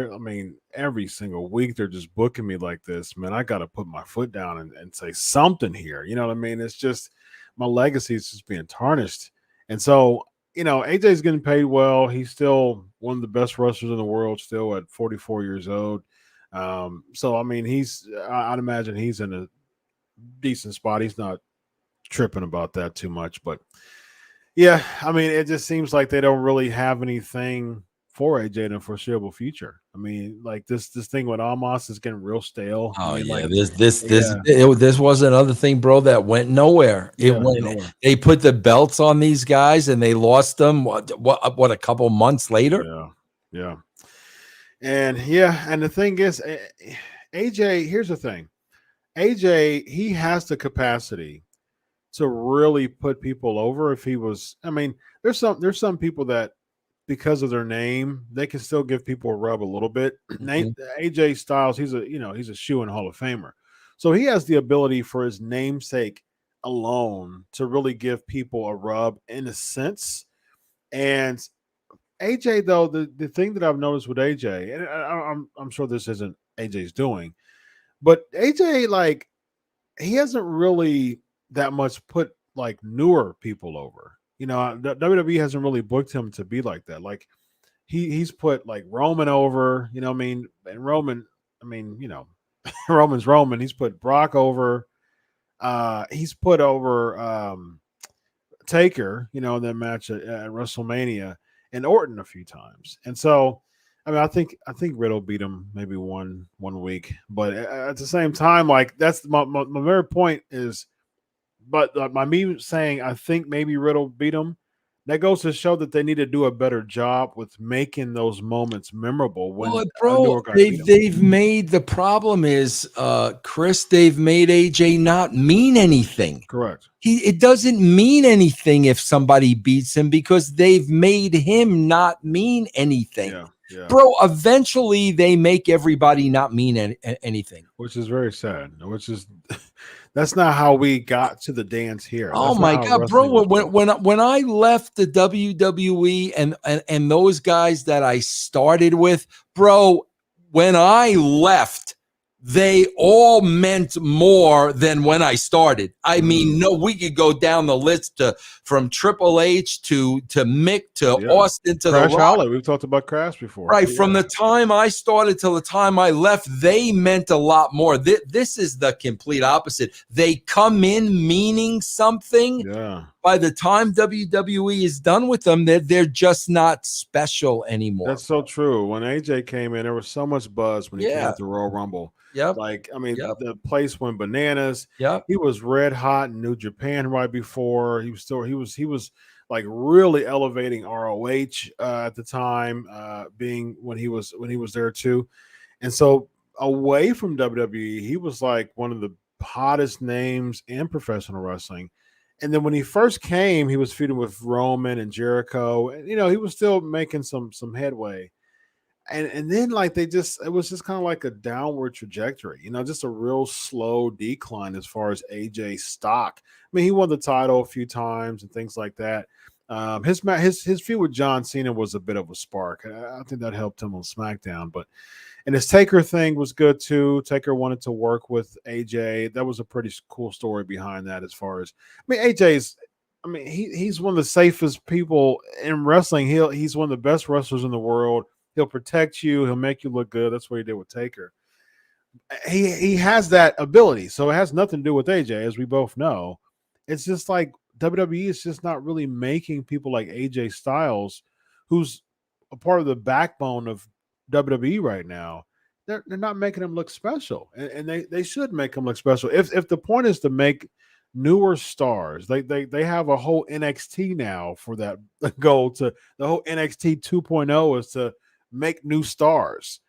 Speaker 1: every single week they're just booking me like this, man. I got to put my foot down and say something here. You know what I mean? It's just my legacy is just being tarnished. And so, you know, AJ's getting paid well. He's still one of the best wrestlers in the world, still at 44 years old. So, I mean, I'd imagine he's in a decent spot. He's not tripping about that too much, but yeah, I mean, it just seems like they don't really have anything for AJ in the foreseeable future. I mean, like this thing with Omos is getting real stale.
Speaker 2: Oh,
Speaker 1: I mean,
Speaker 2: yeah,
Speaker 1: like,
Speaker 2: this was another thing, bro, that went nowhere. They put the belts on these guys and they lost them. What a couple months later.
Speaker 1: Yeah. And the thing is, AJ. Here's the thing, AJ. He has the capacity to really put people over if he was. I mean, there's some people that because of their name they can still give people a rub a little bit. AJ Styles, he's a shoe-in Hall of Famer, so he has the ability for his namesake alone to really give people a rub in a sense. And AJ though, the thing that I've noticed with AJ, and I'm sure this isn't AJ's doing, but AJ, like, he hasn't really that much put like newer people over. You know, WWE hasn't really booked him to be like that. Like he's put like Roman over, you know what I mean? And Roman, I mean, you know, Roman's Roman. He's put Brock over. He's put over Taker, in that match at WrestleMania, and Orton a few times. And so, I mean, I think Riddle beat him maybe one week, but at the same time, like that's my very point is, but by me saying I think maybe Riddle beat him, that goes to show that they need to do a better job with making those moments memorable. When
Speaker 2: Well,
Speaker 1: a
Speaker 2: bro,
Speaker 1: newer guy beat him.
Speaker 2: they've made the problem is, Chris, they've made AJ not mean anything.
Speaker 1: Correct.
Speaker 2: It doesn't mean anything if somebody beats him because they've made him not mean anything.
Speaker 1: Yeah.
Speaker 2: Bro, eventually they make everybody not mean anything.
Speaker 1: Which is very sad. Which is that's not how we got to the dance here.
Speaker 2: Oh
Speaker 1: That's
Speaker 2: my
Speaker 1: not how
Speaker 2: God, bro!
Speaker 1: wrestling was built.
Speaker 2: When I left the WWE and those guys that I started with, bro, when I left, they all meant more than when I started. I mean, no, we could go down the list from Triple H to Mick to Austin to
Speaker 1: Crash
Speaker 2: the Rock.
Speaker 1: Holly. We've talked about Crash before.
Speaker 2: Right. From the time I started till the time I left, they meant a lot more. This is the complete opposite. They come in meaning something.
Speaker 1: Yeah.
Speaker 2: By the time WWE is done with them, they're just not special anymore.
Speaker 1: That's so true. When AJ came in, there was so much buzz when he came to Royal Rumble.
Speaker 2: Yep.
Speaker 1: Like, I mean, the place went bananas.
Speaker 2: Yep.
Speaker 1: He was red hot in New Japan right before. He was like really elevating ROH at the time, being when he was there too. And so away from WWE, he was like one of the hottest names in professional wrestling. And then when he first came, he was feuding with Roman and Jericho, and he was still making some headway. And then like it was just kind of like a downward trajectory, just a real slow decline as far as AJ stock. I mean, he won the title a few times and things like that. His feud with John Cena was a bit of a spark. I think that helped him on SmackDown, and his Taker thing was good too. Taker wanted to work with AJ. That was a pretty cool story behind that. As far as he's one of the safest people in wrestling. He's one of the best wrestlers in the world. He'll protect you. He'll make you look good. That's what he did with Taker. He has that ability. So it has nothing to do with AJ, as we both know. It's just like WWE is just not really making people like AJ Styles, who's a part of the backbone of WWE right now. They're not making him look special. And they should make him look special. If the point is to make newer stars, they have a whole NXT now for that goal. To the whole NXT 2.0 is to make new stars.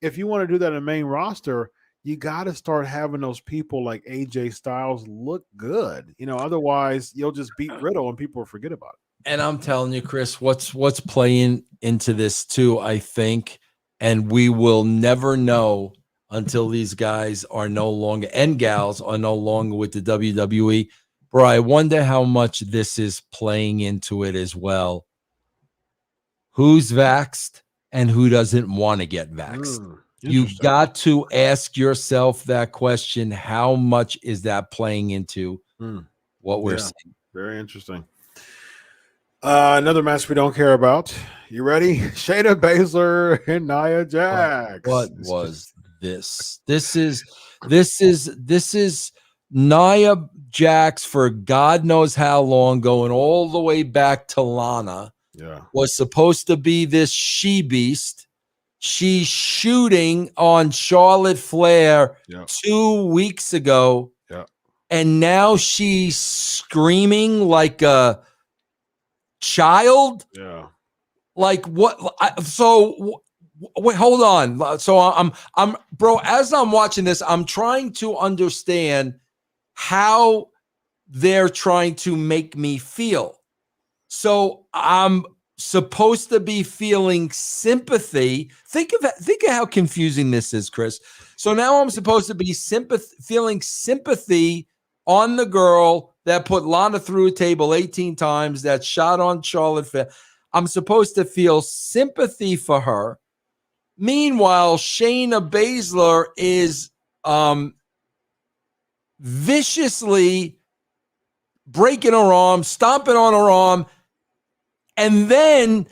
Speaker 1: If you want to do that in the main roster, you got to start having those people like AJ Styles look good. Otherwise you'll just beat Riddle and people will forget about it.
Speaker 2: And I'm telling you, Chris, what's playing into this too, I think, and we will never know until these guys are no longer, and gals are no longer with the WWE. Bro, I wonder how much this is playing into it as well. Who's vaxxed and who doesn't want to get vaxxed? You've got to ask yourself that question. How much is that playing into what we're seeing?
Speaker 1: Very interesting. Another match we don't care about. You ready? Shayna Baszler and Nia Jax.
Speaker 2: What was this? This is Nia Jax for God knows how long, going all the way back to Lana.
Speaker 1: Yeah.
Speaker 2: Was supposed to be this she beast. She's shooting on Charlotte Flair 2 weeks ago.
Speaker 1: Yeah.
Speaker 2: And now she's screaming like a child.
Speaker 1: Yeah.
Speaker 2: Like what? Wait, hold on. So I'm bro, as I'm watching this, I'm trying to understand how they're trying to make me feel. So I'm supposed to be feeling sympathy. Think of how confusing this is, Chris. So now I'm supposed to be feeling sympathy on the girl that put Lana through a table 18 times, that shot on Charlotte Flair. I'm supposed to feel sympathy for her. Meanwhile, Shayna Baszler is viciously breaking her arm, stomping on her arm, and then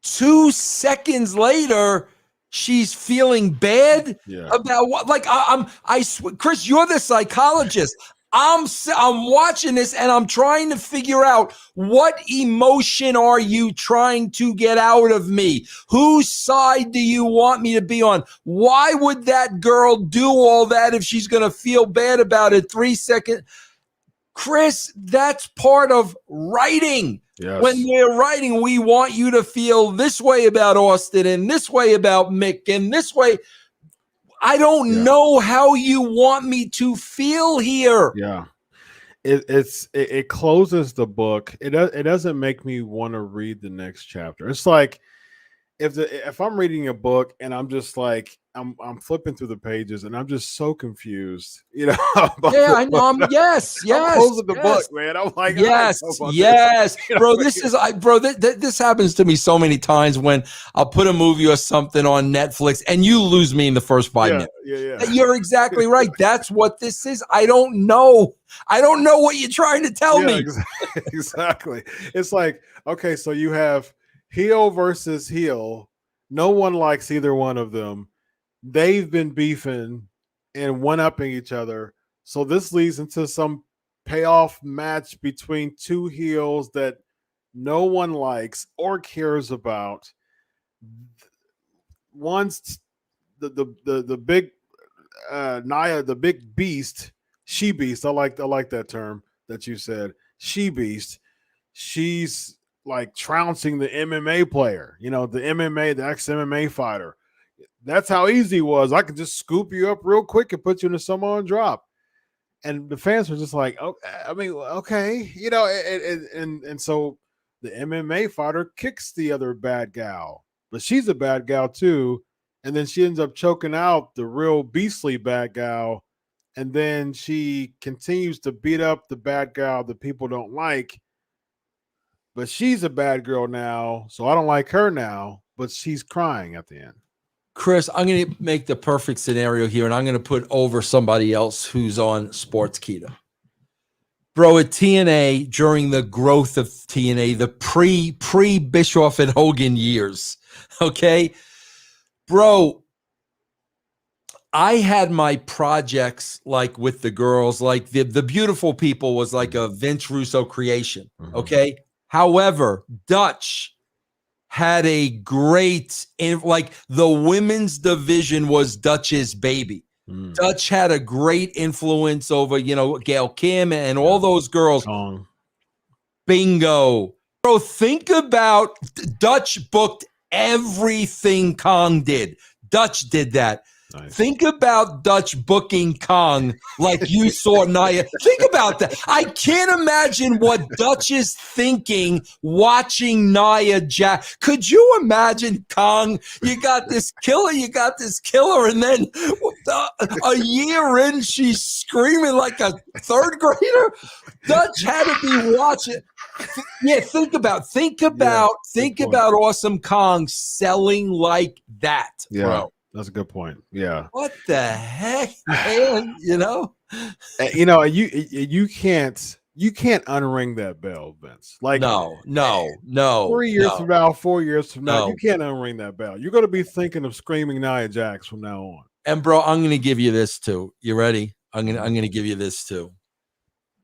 Speaker 2: 2 seconds later, she's feeling bad about what? Like I swear, Chris, you're the psychologist. I'm watching this and I'm trying to figure out what emotion are you trying to get out of me? Whose side do you want me to be on? Why would that girl do all that if she's going to feel bad about it 3 seconds? Chris, that's part of writing.
Speaker 1: Yes.
Speaker 2: When we're writing, we want you to feel this way about Austin and this way about Mick and this way. I don't know how you want me to feel here.
Speaker 1: Yeah. It closes the book. It doesn't make me want to read the next chapter. It's like if I'm reading a book and I'm just like I'm flipping through the pages and I'm just so confused, you know.
Speaker 2: Yeah, I know. Yes.
Speaker 1: I'm closing the book, man. I'm like,
Speaker 2: yes, bro. This happens to me so many times when I'll put a movie or something on Netflix and you lose me in the first 5 minutes.
Speaker 1: Yeah.
Speaker 2: You're exactly right. That's what this is. I don't know what you're trying to tell me.
Speaker 1: Exactly. It's like, okay, so you have heel versus heel. No one likes either one of them. They've been beefing and one-upping each other. So this leads into some payoff match between two heels that no one likes or cares about. One's the big Nia, the big beast, she beast. I like that term that you said. She beast. She's like trouncing the MMA player, the ex-MMA fighter. That's how easy it was. I could just scoop you up real quick and put you in a Samoan drop. And the fans were just like, oh, I mean, okay, and so the MMA fighter kicks the other bad gal, but she's a bad gal too. And then she ends up choking out the real beastly bad gal. And then she continues to beat up the bad gal that people don't like. But she's a bad girl now, so I don't like her now, but she's crying at the end.
Speaker 2: Chris, I'm going to make the perfect scenario here, and I'm going to put over somebody else who's on Sportskeeda. Bro, at TNA, during the growth of TNA, the pre-Bischoff and Hogan years, okay? Bro, I had my projects like with the girls, like the Beautiful People was like a Vince Russo creation, okay? However, Dutch had a great, like the women's division was Dutch's baby. Dutch had a great influence over, Gail Kim and all those girls. Bingo. Bro, think about Dutch booked everything Kong did. Dutch did that. Nice. Think about Dutch booking Kong like you saw Nia. Think about that. I can't imagine what Dutch is thinking watching Nia Jax. Could you imagine Kong? You got this killer, and then a year in, she's screaming like a third grader. Dutch had to be watching. Yeah, think about Awesome Kong selling like that, bro.
Speaker 1: That's a good point. Yeah.
Speaker 2: What the heck, man?
Speaker 1: You can't unring that bell, Vince. Like
Speaker 2: no.
Speaker 1: 3 years from now, 4 years from now, you can't unring that bell. You're going to be thinking of screaming Nia Jax from now on.
Speaker 2: And bro, I'm going to give you this too. You ready? I'm going to give you this too.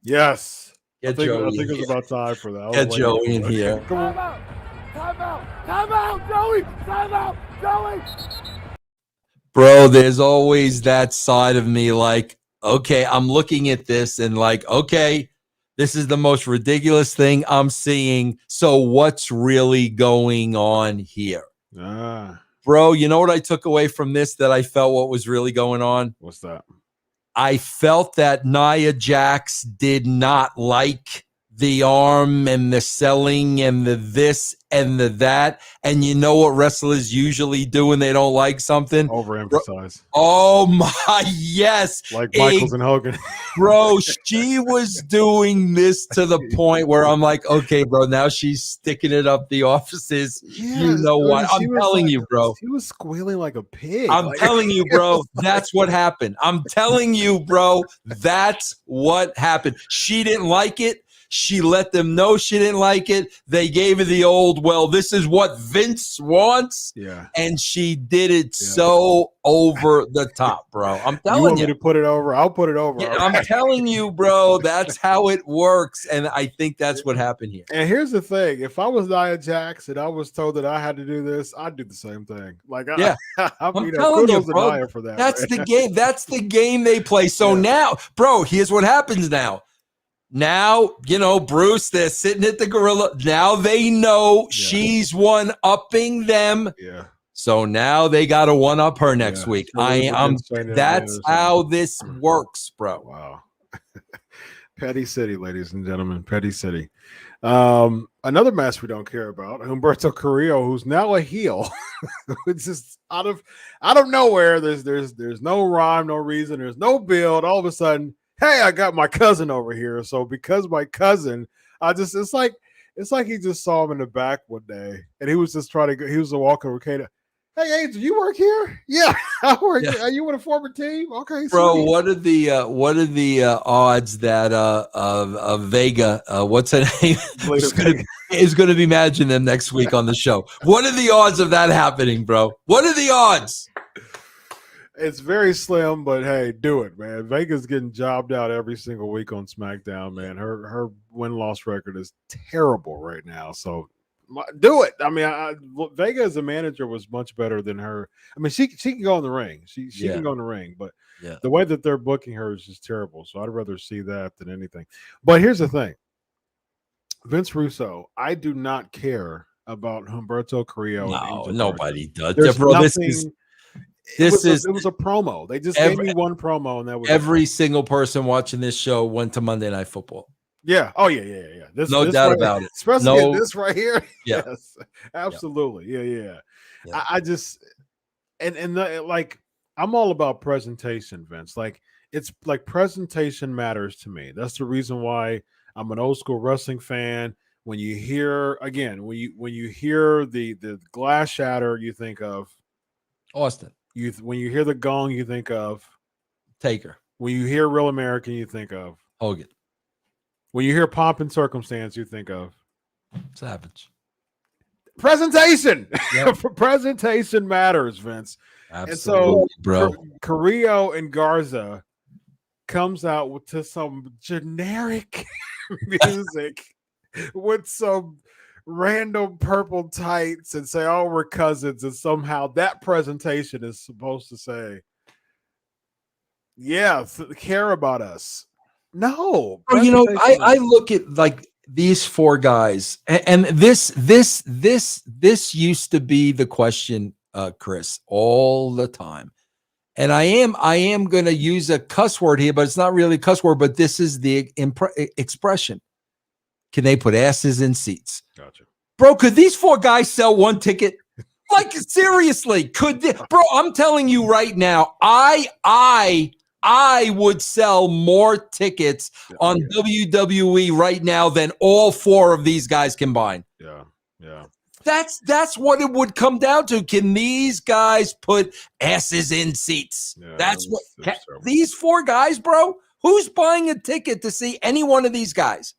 Speaker 1: Yes.
Speaker 2: I think
Speaker 1: it was about time for that.
Speaker 2: Get Joey in here.
Speaker 4: Time out, Joey. Time out, Joey.
Speaker 2: Bro, there's always that side of me like, okay, I'm looking at this and like, okay, this is the most ridiculous thing I'm seeing. So what's really going on here? Bro, you know what I took away from this that I felt what was really going on?
Speaker 1: What's that?
Speaker 2: I felt that Nia Jax did not like the arm and the selling and the this and the that. And you know what wrestlers usually do when they don't like something?
Speaker 1: Overemphasize.
Speaker 2: Oh my, yes.
Speaker 1: Like Michaels and Hogan.
Speaker 2: Bro, she was doing this to the point where I'm like, okay, bro, now she's sticking it up the offices. You know what? I'm telling you, bro.
Speaker 1: She was squealing like a pig.
Speaker 2: I'm telling you, bro, that's what happened. I'm telling you, bro, that's what happened. She didn't like it. She let them know she didn't like it. They gave her the old, well, this is what Vince wants.
Speaker 1: Yeah.
Speaker 2: And she did it so over the top, bro. I'm
Speaker 1: You
Speaker 2: telling
Speaker 1: want
Speaker 2: you.
Speaker 1: me to put it over? I'll put it over.
Speaker 2: Yeah,
Speaker 1: all
Speaker 2: I'm
Speaker 1: right?
Speaker 2: telling you, bro, that's how it works. And I think that's what happened here.
Speaker 1: And here's the thing: if I was Nia Jax and I was told that I had to do this, I'd do the same thing. Like,
Speaker 2: Yeah.
Speaker 1: I'm
Speaker 2: telling you,
Speaker 1: kudos to
Speaker 2: bro,
Speaker 1: Nia for that.
Speaker 2: That's
Speaker 1: man.
Speaker 2: the game. That's the game they play. So now, bro, here's what happens now. Now, Bruce, they're sitting at the Gorilla. Now they know she's one-upping them.
Speaker 1: Yeah.
Speaker 2: So now they got to one-up her next
Speaker 1: Yeah.
Speaker 2: week.
Speaker 1: So
Speaker 2: That's how this works, bro.
Speaker 1: Wow. Petty City, ladies and gentlemen. Petty City. Another match we don't care about, Humberto Carrillo, who's now a heel. It's just out of nowhere. There's no rhyme, no reason, there's no build. All of a sudden, hey, I got my cousin over here. So because my cousin, it's like he just saw him in the back one day and he was just trying to go, he was walking with Kata. Hey, Angel, you work here? Yeah, I work.
Speaker 2: Yeah.
Speaker 1: Are you with a former team? Okay,
Speaker 2: Bro,
Speaker 1: sweet.
Speaker 2: what are the odds that of Vega, what's her name, is going to be managing them next week on the show? What are the odds of that happening, bro? What are the odds?
Speaker 1: It's very slim, but hey, do it, man. Vega's getting jobbed out every single week on SmackDown, man. Her win-loss record is terrible right now. So do it. I mean, Vega as a manager was much better than her. I mean, she can go in the ring. She can go in the ring, but the way that they're booking her is just terrible. So I'd rather see that than anything. But here's the thing. Vince Russo, I do not care about Humberto Carrillo.
Speaker 2: No, nobody does.
Speaker 1: There's
Speaker 2: Bro,
Speaker 1: nothing. It was a promo. They just gave me one promo, and that was
Speaker 2: every single person watching this show went to Monday Night Football.
Speaker 1: Yeah. Oh yeah. This
Speaker 2: doubt
Speaker 1: right,
Speaker 2: about it.
Speaker 1: Especially this right here.
Speaker 2: Yeah.
Speaker 1: Yes. Absolutely. Yeah.
Speaker 2: Yeah.
Speaker 1: I just like I'm all about presentation, Vince. Like it's like presentation matters to me. That's the reason why I'm an old school wrestling fan. When you hear when you hear the glass shatter, you think of
Speaker 2: Austin.
Speaker 1: When you hear the gong, you think of
Speaker 2: Taker.
Speaker 1: When you hear Real American, you think of
Speaker 2: Hogan.
Speaker 1: When you hear Pomp and Circumstance, you think of
Speaker 2: Savage.
Speaker 1: Presentation.
Speaker 2: Yep.
Speaker 1: Presentation matters, Vince.
Speaker 2: Absolutely,
Speaker 1: and so,
Speaker 2: bro.
Speaker 1: Carrillo and Garza comes out to some generic music with some random purple tights and say, "Oh, we're cousins," and somehow that presentation is supposed to say, "Yeah, care about us." No,
Speaker 2: I look at like these four guys, and this used to be the question, Chris, all the time. And I am going to use a cuss word here, but it's not really a cuss word. But this is the expression. Can they put asses in seats?
Speaker 1: Gotcha,
Speaker 2: bro. Could these four guys sell one ticket? Like seriously, could they? Bro? I'm telling you right now, I would sell more tickets on WWE right now than all four of these guys combined.
Speaker 1: Yeah.
Speaker 2: That's what it would come down to. Can these guys put asses in seats?
Speaker 1: Yeah,
Speaker 2: that's these four guys, bro. Who's buying a ticket to see any one of these guys?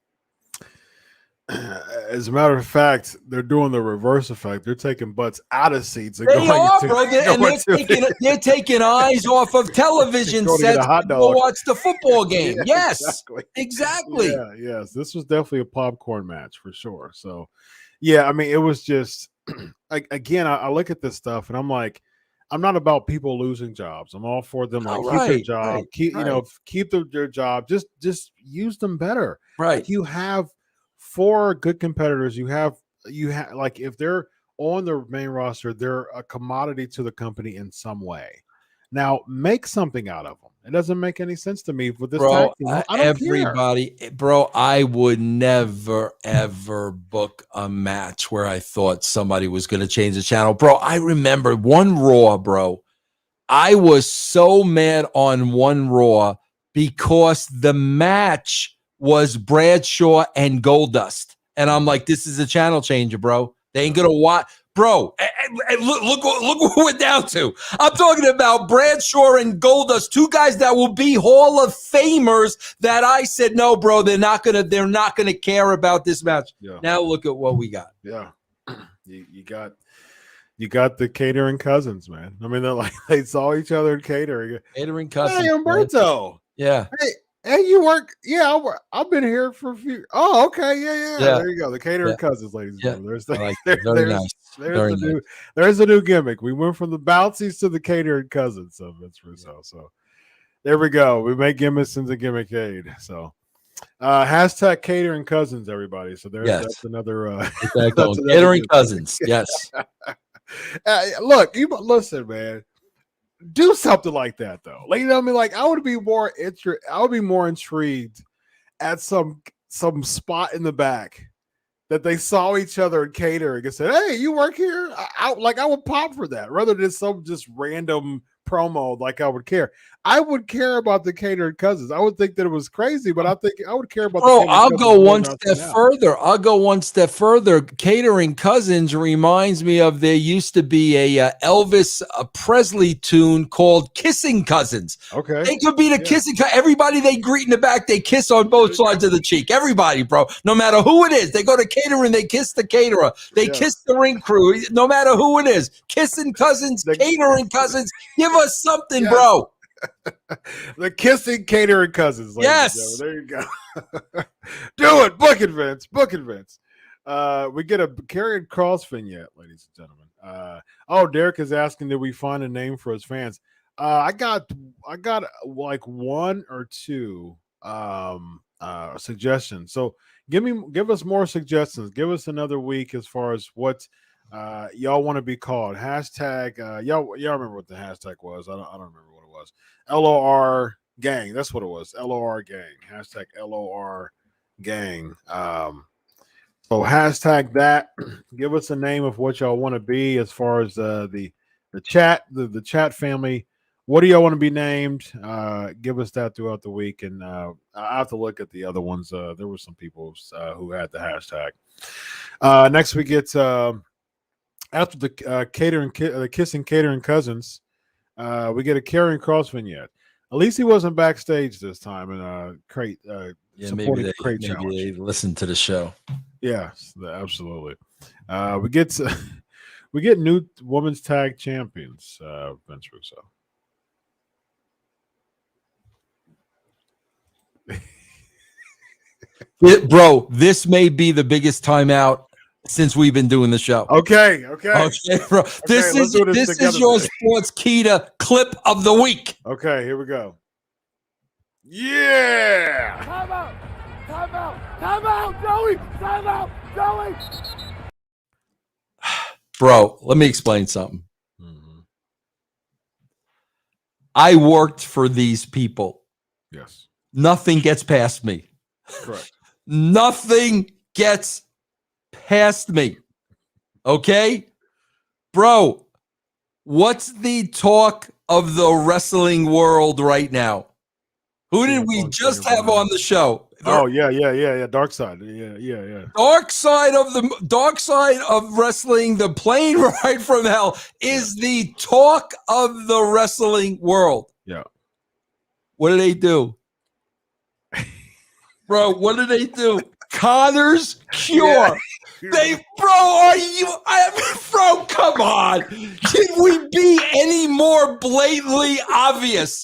Speaker 1: As a matter of fact, they're doing the reverse effect. They're taking butts out of seats. And
Speaker 2: they're taking eyes off of television sets to go watch the football game.
Speaker 1: Yeah,
Speaker 2: yes, exactly.
Speaker 1: Yeah, yes. This was definitely a popcorn match for sure. So, yeah, I mean, it was just, again, I look at this stuff and I'm like, I'm not about people losing jobs. I'm all for them. Like, keep their job. Keep their job. Just use them better.
Speaker 2: Right.
Speaker 1: Like, you have 4 good competitors. You have like, if they're on the main roster, they're a commodity to the company in some way. Now make something out of them. It doesn't make any sense to me with this.
Speaker 2: Bro,
Speaker 1: I don't
Speaker 2: care. Bro, I would never ever book a match where I thought somebody was going to change the channel. Bro, I remember one Raw, bro. I was so mad on one Raw because the match was Bradshaw and Goldust. And I'm like, this is a channel changer, bro. They ain't going to watch. bro. And look what we're down to. I'm talking about Bradshaw and Goldust, two guys that will be Hall of Famers. That I said, no, bro, they're not gonna care about this match.
Speaker 1: Yeah.
Speaker 2: Now look at what we got.
Speaker 1: Yeah, you got the catering cousins, man. I mean, they saw each other in catering.
Speaker 2: Catering cousins.
Speaker 1: Hey, Umberto.
Speaker 2: Yeah.
Speaker 1: Hey, you work? Yeah, I've been here for a few. Oh, okay, yeah. There you go. The catering cousins, ladies and gentlemen. There's the,
Speaker 2: I like that. Very nice.
Speaker 1: There's a new gimmick. We went from the Bouncies to the catering cousins of Vince Russo. So there we go. We make gimmicks into gimmick aid. So hashtag catering cousins, everybody. So that's another
Speaker 2: catering cousins. Yes.
Speaker 1: Look, you listen, man. Do something like that, though. Like, you know what I mean? Like, I would be more intrigued at some spot in the back that they saw each other in catering and said, "Hey, you work here?" I would pop for that rather than some just random promo. Like, I would care. I would care about the catering cousins. I would think that it was crazy, but I think I would care about.
Speaker 2: I'll go one step further. Catering cousins reminds me of there used to be a Elvis Presley tune called "Kissing Cousins."
Speaker 1: Okay,
Speaker 2: they could be the kissing. Everybody they greet in the back, they kiss on both sides of the cheek. Everybody, bro, no matter who it is, they go to catering, they kiss the caterer, they kiss the ring crew, no matter who it is. Kissing cousins, catering cousins, give us something, bro.
Speaker 1: The kissing catering cousins.
Speaker 2: Yes,
Speaker 1: there you go. Do it. Book it, Vince. We get a Karrion Kross vignette, ladies and gentlemen. Derek is asking, did we find a name for his fans? I got like one or two suggestions. So give us more suggestions. Give us another week as far as what y'all want to be called. Hashtag y'all remember what the hashtag was? I don't remember what it was. LOR gang. That's what it was. LOR gang. Hashtag LOR gang. So hashtag that. Give us a name of what y'all want to be as far as the chat, the chat family. What do y'all want to be named? Give us that throughout the week, and I have to look at the other ones. There were some people who had the hashtag. Next, we get after the kissing catering cousins. We get a Karrion Kross vignette. At least he wasn't backstage this time in crate. Supporting the crate challenge.
Speaker 2: Maybe they listened to the show.
Speaker 1: Yeah, absolutely. We get new women's tag champions. Vince Russo.
Speaker 2: Bro, this may be the biggest timeout since we've been doing the show.
Speaker 1: Okay,
Speaker 2: bro. This is your Sportskeeda clip of the week.
Speaker 1: Okay, here we go. Yeah.
Speaker 4: Time out, Joey. Time out, Joey.
Speaker 2: Bro, let me explain something. Mm-hmm. I worked for these people.
Speaker 1: Yes.
Speaker 2: Nothing gets past me.
Speaker 1: Correct.
Speaker 2: Nothing gets past me. Okay? Bro, what's the talk of the wrestling world right now? Who did we just have on the show?
Speaker 1: Yeah. Dark Side. Yeah.
Speaker 2: Dark side of wrestling, the plane ride from hell is the talk of the wrestling world.
Speaker 1: Yeah.
Speaker 2: What do they do? Bro, what do they do? Connor's Cure. Yeah. Bro, come on. Can we be any more blatantly obvious?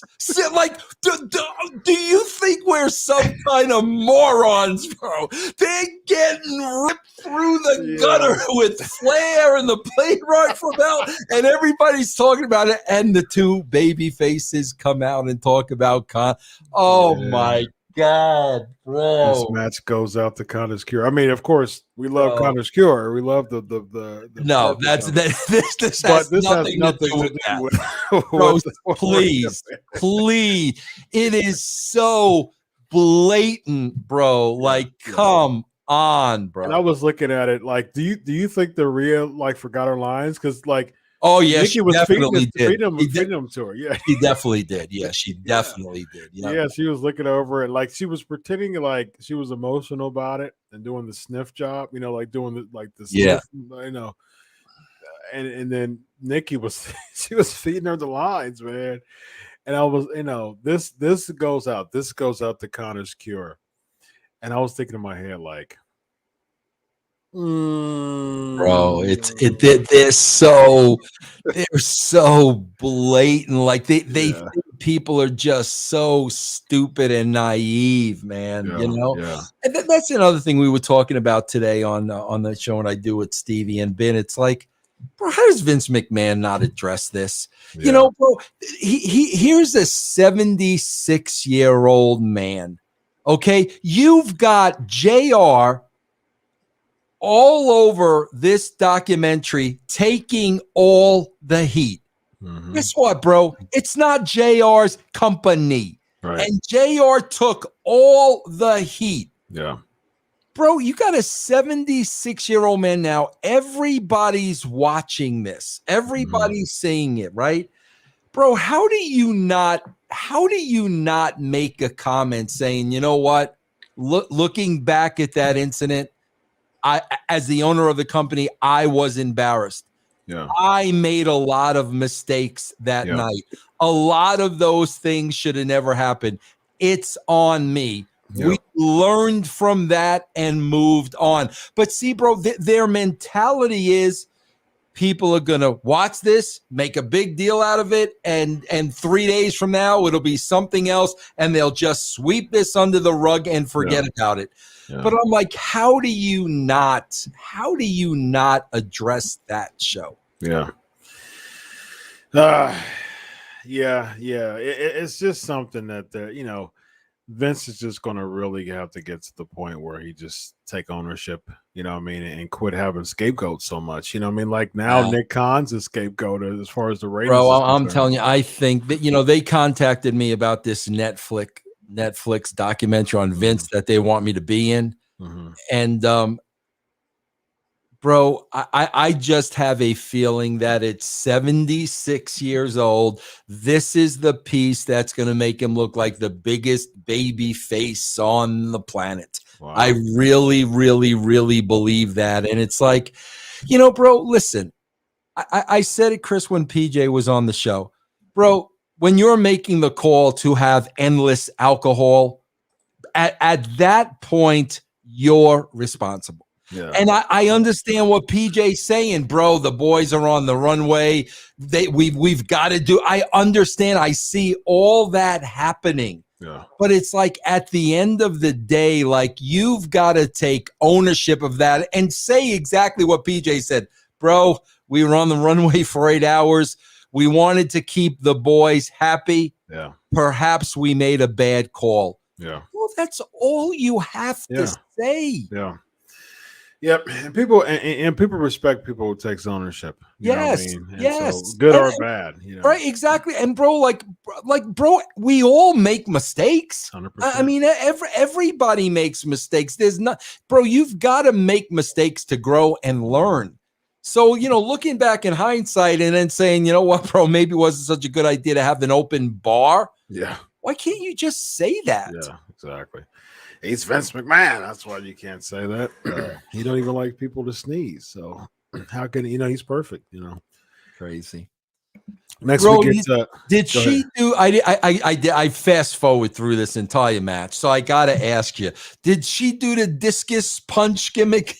Speaker 2: Like, do you think we're some kind of morons, bro? They're getting ripped through the gutter with Flair and the plane ride from hell, and everybody's talking about it, and the two baby faces come out and talk about my God, bro!
Speaker 1: This match goes out to Connor's Cure. I mean, of course, we love Connor's Cure. We love the
Speaker 2: no. This has nothing to do with that. Bro, please. It is so blatant, bro. Like, come on, bro.
Speaker 1: And I was looking at it like, do you think the Rhea like forgot her lines? Because like.
Speaker 2: Oh yeah,
Speaker 1: Nikki was feeding them to her. Yeah,
Speaker 2: she definitely did. Yeah, she definitely did.
Speaker 1: Yeah, she was looking over it like she was pretending like she was emotional about it and doing the sniff job. You know, like doing the sniff, you know. and then Nikki was she was feeding her the lines, man. And I was, this goes out. This goes out to Connor's Cure. And I was thinking in my head, like,
Speaker 2: Bro, they're so blatant. Like they think people are just so stupid and naive, man.
Speaker 1: Yeah.
Speaker 2: And that's another thing we were talking about today on the show, and I do with Stevie and Ben. It's like, bro, how does Vince McMahon not address this?
Speaker 1: Yeah.
Speaker 2: Bro, here's a 76-year-old man. Okay, you've got JR all over this documentary taking all the heat.
Speaker 1: Mhm.
Speaker 2: Guess what, bro? It's not JR's company.
Speaker 1: Right.
Speaker 2: And JR took all the heat.
Speaker 1: Yeah.
Speaker 2: Bro, you got a 76-year-old man now. Everybody's watching this. Everybody's seeing it, right? Bro, how do you not make a comment saying, you know what? Looking back at that incident, I, as the owner of the company, I was embarrassed.
Speaker 1: Yeah.
Speaker 2: I made a lot of mistakes that night. A lot of those things should have never happened. It's on me.
Speaker 1: Yeah.
Speaker 2: We learned from that and moved on. But see, bro, their mentality is people are going to watch this, make a big deal out of it, and 3 days from now, it'll be something else, and they'll just sweep this under the rug and forget about it.
Speaker 1: Yeah.
Speaker 2: But I'm like, how do you not address that show?
Speaker 1: Yeah. It's just something that, Vince is just going to really have to get to the point where he just take ownership, and quit having scapegoats so much. Like now Nick Khan's a scapegoat as far as the ratings.
Speaker 2: Bro, I'm telling you, I think that, they contacted me about this Netflix documentary on Vince that they want me to be in.
Speaker 1: Mm-hmm.
Speaker 2: And, bro, I just have a feeling that it's 76 years old. This is the piece that's going to make him look like the biggest baby face on the planet. Wow. I really, really, really believe that. And it's like, bro, listen, I said it, Chris, when PJ was on the show. Bro, when you're making the call to have endless alcohol, at that point, you're responsible.
Speaker 1: Yeah.
Speaker 2: And I understand what PJ's saying, bro. The boys are on the runway. We've got to do. I understand. I see all that happening.
Speaker 1: Yeah.
Speaker 2: But it's like at the end of the day, like you've got to take ownership of that and say exactly what PJ said, bro. We were on the runway for 8 hours. We wanted to keep the boys happy.
Speaker 1: Yeah.
Speaker 2: Perhaps we made a bad call.
Speaker 1: Yeah.
Speaker 2: Well, that's all you have to say.
Speaker 1: Yeah. Yep, and people respect people who takes ownership.
Speaker 2: Yes,
Speaker 1: so good or bad,
Speaker 2: right? Exactly. And bro, bro, we all make mistakes.
Speaker 1: 100%.
Speaker 2: I mean, everybody makes mistakes. There's not, bro. You've got to make mistakes to grow and learn. So looking back in hindsight and then saying, you know what, bro, maybe it wasn't such a good idea to have an open bar.
Speaker 1: Yeah.
Speaker 2: Why can't you just say that?
Speaker 1: Yeah, exactly. He's Vince McMahon. That's why you can't say that. He don't even like people to sneeze. So how can he's perfect?
Speaker 2: Crazy.
Speaker 1: Next
Speaker 2: Bro,
Speaker 1: we get
Speaker 2: did she do? I fast forward through this entire match, so I gotta ask you: did she do the discus punch gimmick?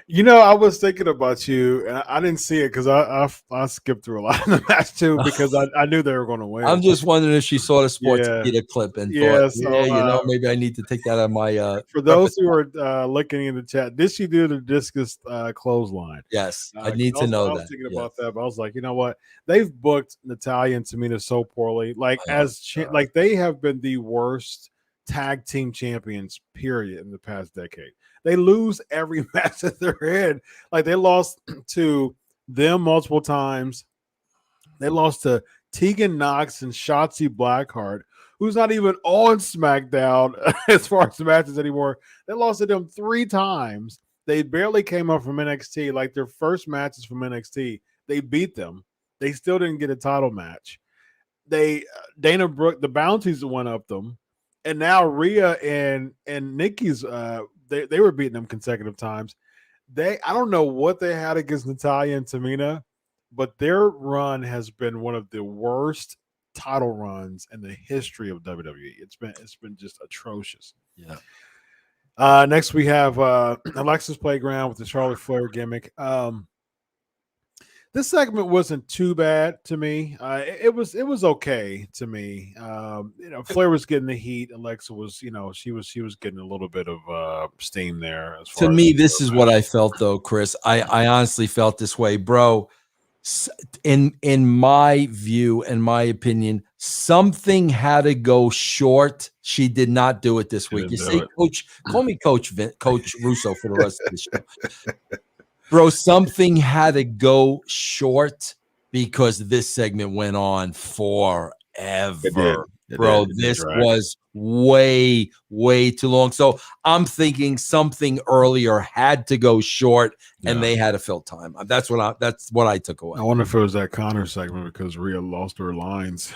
Speaker 1: I was thinking about you, and I didn't see it because I skipped through a lot of the match too because I knew they were going to win.
Speaker 2: I'm just wondering if she saw the Sports Media clip and thought,
Speaker 1: so,
Speaker 2: maybe I need to take that on my.
Speaker 1: For those who are looking in the chat, did she do the discus clothesline?
Speaker 2: Yes, I need to know that.
Speaker 1: I was thinking about that, but I was like, you know what? They've booked Natalya and Tamina so poorly. Like like they have been the worst tag team champions, period, in the past decade. They lose every match that they're in. Like they lost to them multiple times. They lost to Tegan Knox and Shotzi Blackheart, who's not even on SmackDown as far as the matches anymore. They lost to them 3 times. They barely came up from NXT. Like their first matches from NXT, they beat them. They still didn't get a title match. Dana Brooke, the bounties went up them. And now Rhea and Nikki's they were beating them consecutive times. I don't know what they had against Natalya and Tamina, but their run has been one of the worst title runs in the history of WWE. It's been just atrocious.
Speaker 2: Yeah.
Speaker 1: Next we have Alexa's Playground with the Charlotte Flair gimmick. This segment wasn't too bad to me. It was okay to me. Flair was getting the heat. Alexa was, she was getting a little bit of steam there. As far
Speaker 2: To
Speaker 1: as
Speaker 2: me, this is what I felt, though, Chris. I honestly felt this way, bro. In my view and my opinion, something had to go short. She did not do it this week. You see, Coach, call me Coach Russo for the rest of the show. Bro, something had to go short because this segment went on forever. Bro, this was way, way too long. So I'm thinking something earlier had to go short, and they had to fill time. That's what I took away.
Speaker 1: I wonder if it was that Connor segment because Rhea lost her lines.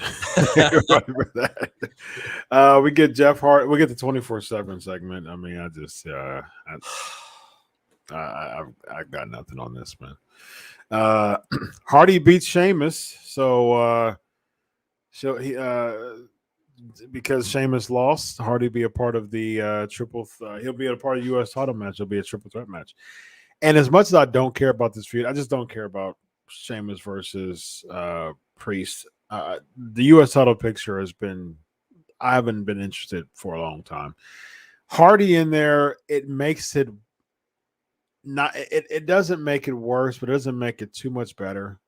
Speaker 1: We get Jeff Hart. We get the 24/7 segment. I mean, I got nothing on this, man. Hardy beats Sheamus, so because Sheamus lost, Hardy be a part of the he'll be a part of the U.S. title match. It'll be a triple threat match. And as much as I don't care about this feud, I just don't care about Sheamus versus Priest. The U.S. title picture I haven't been interested for a long time. Hardy in there, it makes it it doesn't make it worse, but it doesn't make it too much better.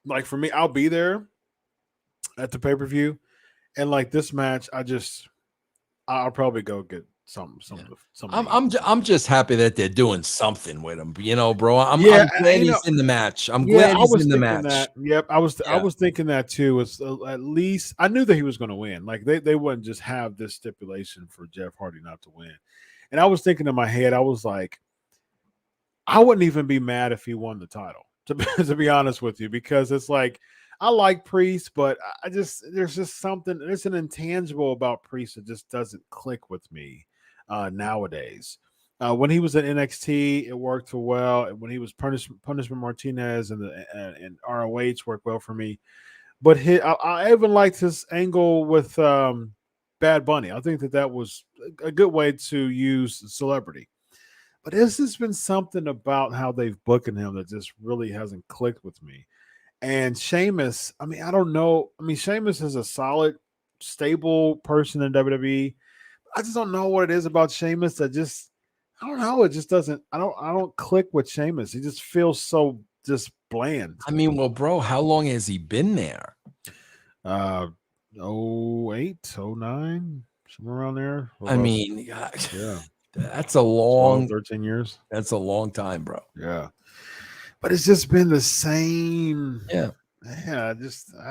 Speaker 1: Like for me, I'll be there at the pay-per-view, and like this match, I'll probably go get something.
Speaker 2: I'm just happy that they're doing something with him, bro. I'm glad he's in the match. I'm glad he's in the match.
Speaker 1: Yep, I was thinking that too. It's at least I knew that he was going to win. Like they wouldn't just have this stipulation for Jeff Hardy not to win. And I was thinking in my head, I was like, I wouldn't even be mad if he won the title, to be honest with you, because it's like I like Priest, but there's just something, there's an intangible about Priest that just doesn't click with me nowadays. When he was at NXT, it worked well. When he was Punishment Martinez and ROH worked well for me. But I even liked his angle with Bad Bunny. I think that was a good way to use celebrity. But there's just been something about how they've booked him that just really hasn't clicked with me. And Sheamus, I mean, I don't know. I mean, Sheamus is a solid, stable person in WWE. I just don't know what it is about Sheamus that just, I don't know. It just doesn't, I don't click with Sheamus. He just feels so just bland.
Speaker 2: I mean, well, bro, how long has he been there?
Speaker 1: 08, 09, somewhere around there.
Speaker 2: I mean,
Speaker 1: yeah,
Speaker 2: that's a long
Speaker 1: 13 years.
Speaker 2: That's a long time, bro.
Speaker 1: Yeah. But it's just been the same.
Speaker 2: Yeah.
Speaker 1: Yeah, I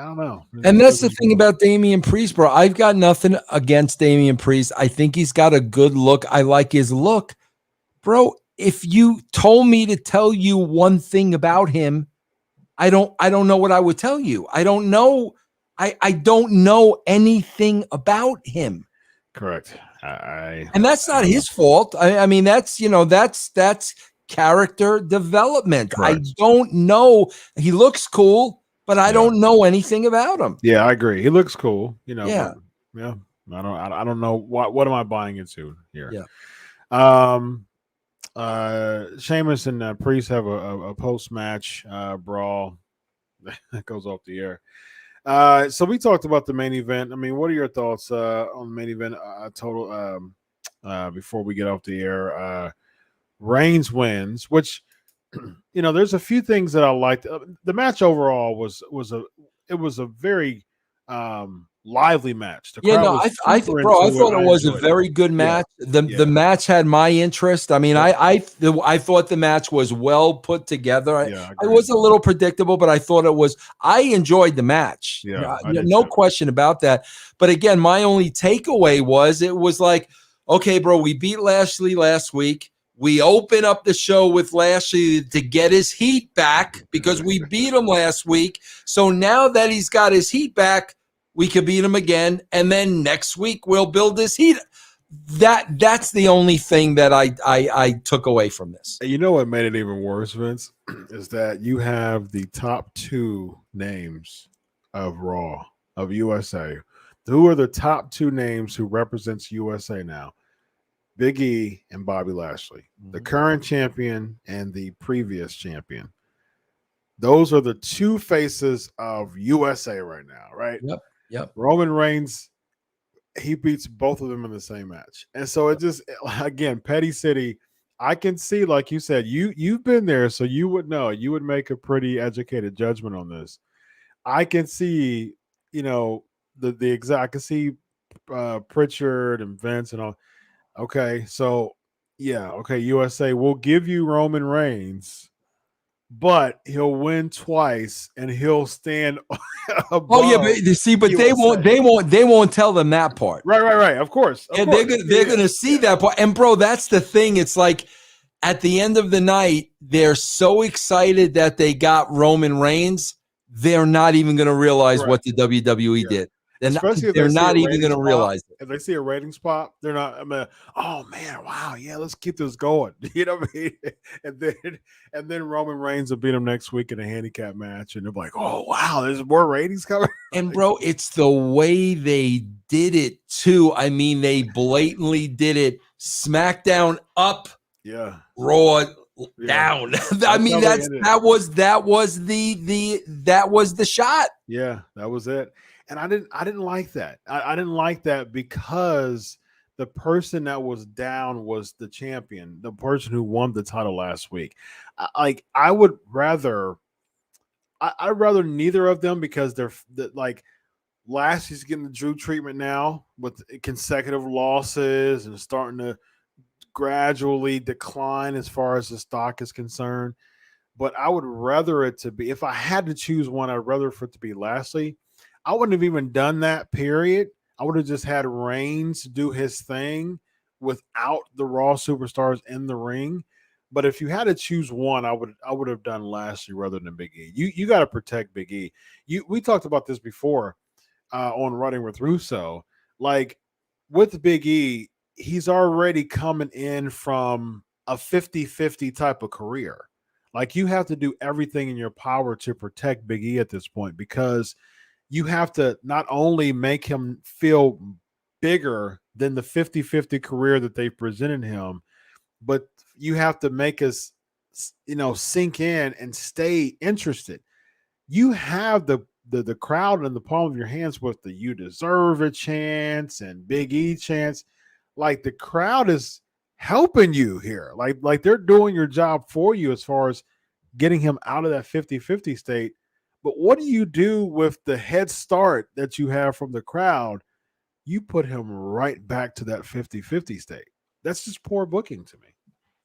Speaker 1: don't know.
Speaker 2: And that's the thing about Damian Priest, bro. I've got nothing against Damian Priest. I think he's got a good look. I like his look. Bro, if you told me to tell you one thing about him, I don't know what I would tell you. I don't know. I don't know anything about him.
Speaker 1: Correct.
Speaker 2: And that's not his fault. I mean, that's character development. Correct. I don't know. He looks cool, but I don't know anything about him.
Speaker 1: Yeah, I agree. He looks cool,
Speaker 2: Yeah.
Speaker 1: But, yeah. I don't know what am I buying into here.
Speaker 2: Yeah.
Speaker 1: Sheamus and Priest have a post-match brawl that goes off the air. So we talked about the main event. I mean, what are your thoughts on the main event total before we get off the air? Reigns wins, which there's a few things that I liked. The match overall was a very lively match.
Speaker 2: I thought it was a very good match. The match had my interest. I mean, I thought the match was well put together. It was a little predictable, but I thought I enjoyed the match.
Speaker 1: Yeah,
Speaker 2: no question about that. But again, my only takeaway was it was like, okay, bro, we beat Lashley last week. We open up the show with Lashley to get his heat back because we beat him last week. So now that he's got his heat back, we could beat him again. And then next week we'll build his heat. that's the only thing that I took away from this.
Speaker 1: And you know what made it even worse, Vince, is that you have the top two names of Raw, of USA. Who are the top two names who represents USA now? Big E and Bobby Lashley, the current champion and the previous champion. Those are the two faces of USA right now, right?
Speaker 2: Yep.
Speaker 1: Roman Reigns, he beats both of them in the same match. And so it just, again, Petty City, I can see, like you said, you've been there, so you would know. You would make a pretty educated judgment on this. I can see, the exact, I can see Pritchard and Vince and all. Okay, so yeah, okay, USA will give you Roman Reigns, but he'll win twice and he'll stand above.
Speaker 2: Oh yeah, but they won't tell them that part.
Speaker 1: Right. Of course.
Speaker 2: They're gonna see that part. And bro, that's the thing. It's like at the end of the night, they're so excited that they got Roman Reigns, they're not even gonna realize what the WWE did. They're not even going to realize it.
Speaker 1: If they see a ratings pop, they're not. I mean, oh man, wow, yeah, let's keep this going. You know what I mean? And then Roman Reigns will beat him next week in a handicap match, and they're like, oh wow, there's more ratings coming.
Speaker 2: And bro, it's the way they did it too. I mean, they blatantly did it. SmackDown up, Raw down. I mean, that was the shot.
Speaker 1: Yeah, that was it. And I didn't like that. I didn't like that because the person that was down was the champion, the person who won the title last week. I would rather, I'd rather neither of them because they're like Lashley's getting the Drew treatment now with consecutive losses and starting to gradually decline as far as the stock is concerned. But I would rather it to be, if I had to choose one, I'd rather for it to be Lashley. I wouldn't have even done that, period. I would have just had Reigns do his thing without the Raw superstars in the ring. But if you had to choose one, I would have done Lashley rather than Big E. You got to protect Big E. We talked about this before on Running with Russo. Like with Big E, he's already coming in from a 50-50 type of career. Like you have to do everything in your power to protect Big E at this point because you have to not only make him feel bigger than the 50-50 career that they presented him, but you have to make us, sink in and stay interested. You have the crowd in the palm of your hands with the "You Deserve It" chants and Big E chants. Like the crowd is helping you here. Like they're doing your job for you as far as getting him out of that 50-50 state. But what do you do with the head start that you have from the crowd? You put him right back to that 50-50 state. That's just poor booking to me.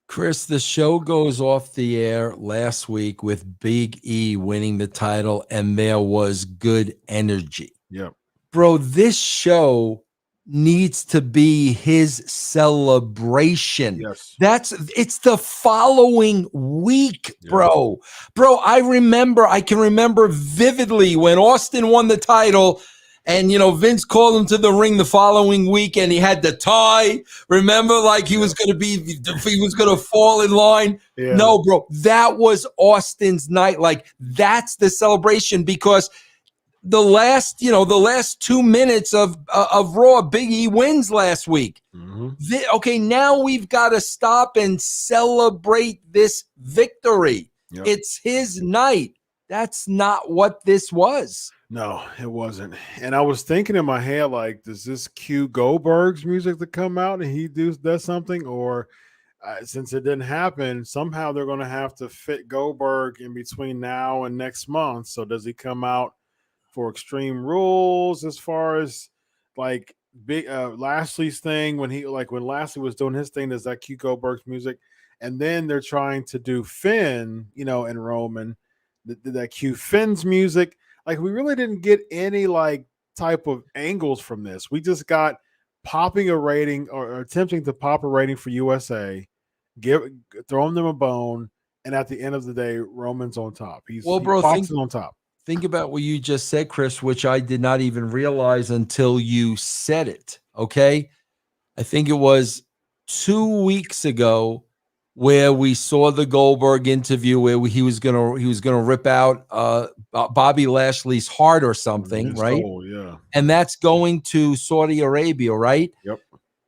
Speaker 2: Chris, the show goes off the air last week with Big E winning the title, and there was good energy.
Speaker 1: Yep.
Speaker 2: Bro, this show needs to be his celebration.
Speaker 1: Yes.
Speaker 2: It's the following week, bro. Bro, I can remember vividly when Austin won the title and Vince called him to the ring the following week and he had the tie. Remember, like he was going to fall in line. Yeah. No, bro, that was Austin's night. Like that's the celebration because the last 2 minutes of Raw, Big E wins last week. Mm-hmm. Now we've got to stop and celebrate this victory. Yep. It's his night. That's not what this was.
Speaker 1: No, it wasn't. And I was thinking in my head, like, does this cue Goldberg's music to come out and he does something? Or since it didn't happen, somehow they're going to have to fit Goldberg in between now and next month. So does he come out for Extreme Rules as far as like big Lashley's thing when Lashley was doing his thing, does that cue Goldberg's music? And then they're trying to do Finn, and Roman, that cue Finn's music. Like we really didn't get any like type of angles from this. We just got popping a rating or attempting to pop a rating for USA, throwing them a bone, and at the end of the day, Roman's on top. He's on top.
Speaker 2: Think about what you just said, Chris, which I did not even realize until you said it. Okay. I think it was 2 weeks ago, where we saw the Goldberg interview where he was gonna rip out Bobby Lashley's heart or something,
Speaker 1: His
Speaker 2: right?
Speaker 1: soul, yeah.
Speaker 2: And that's going to Saudi Arabia, right?
Speaker 1: Yep.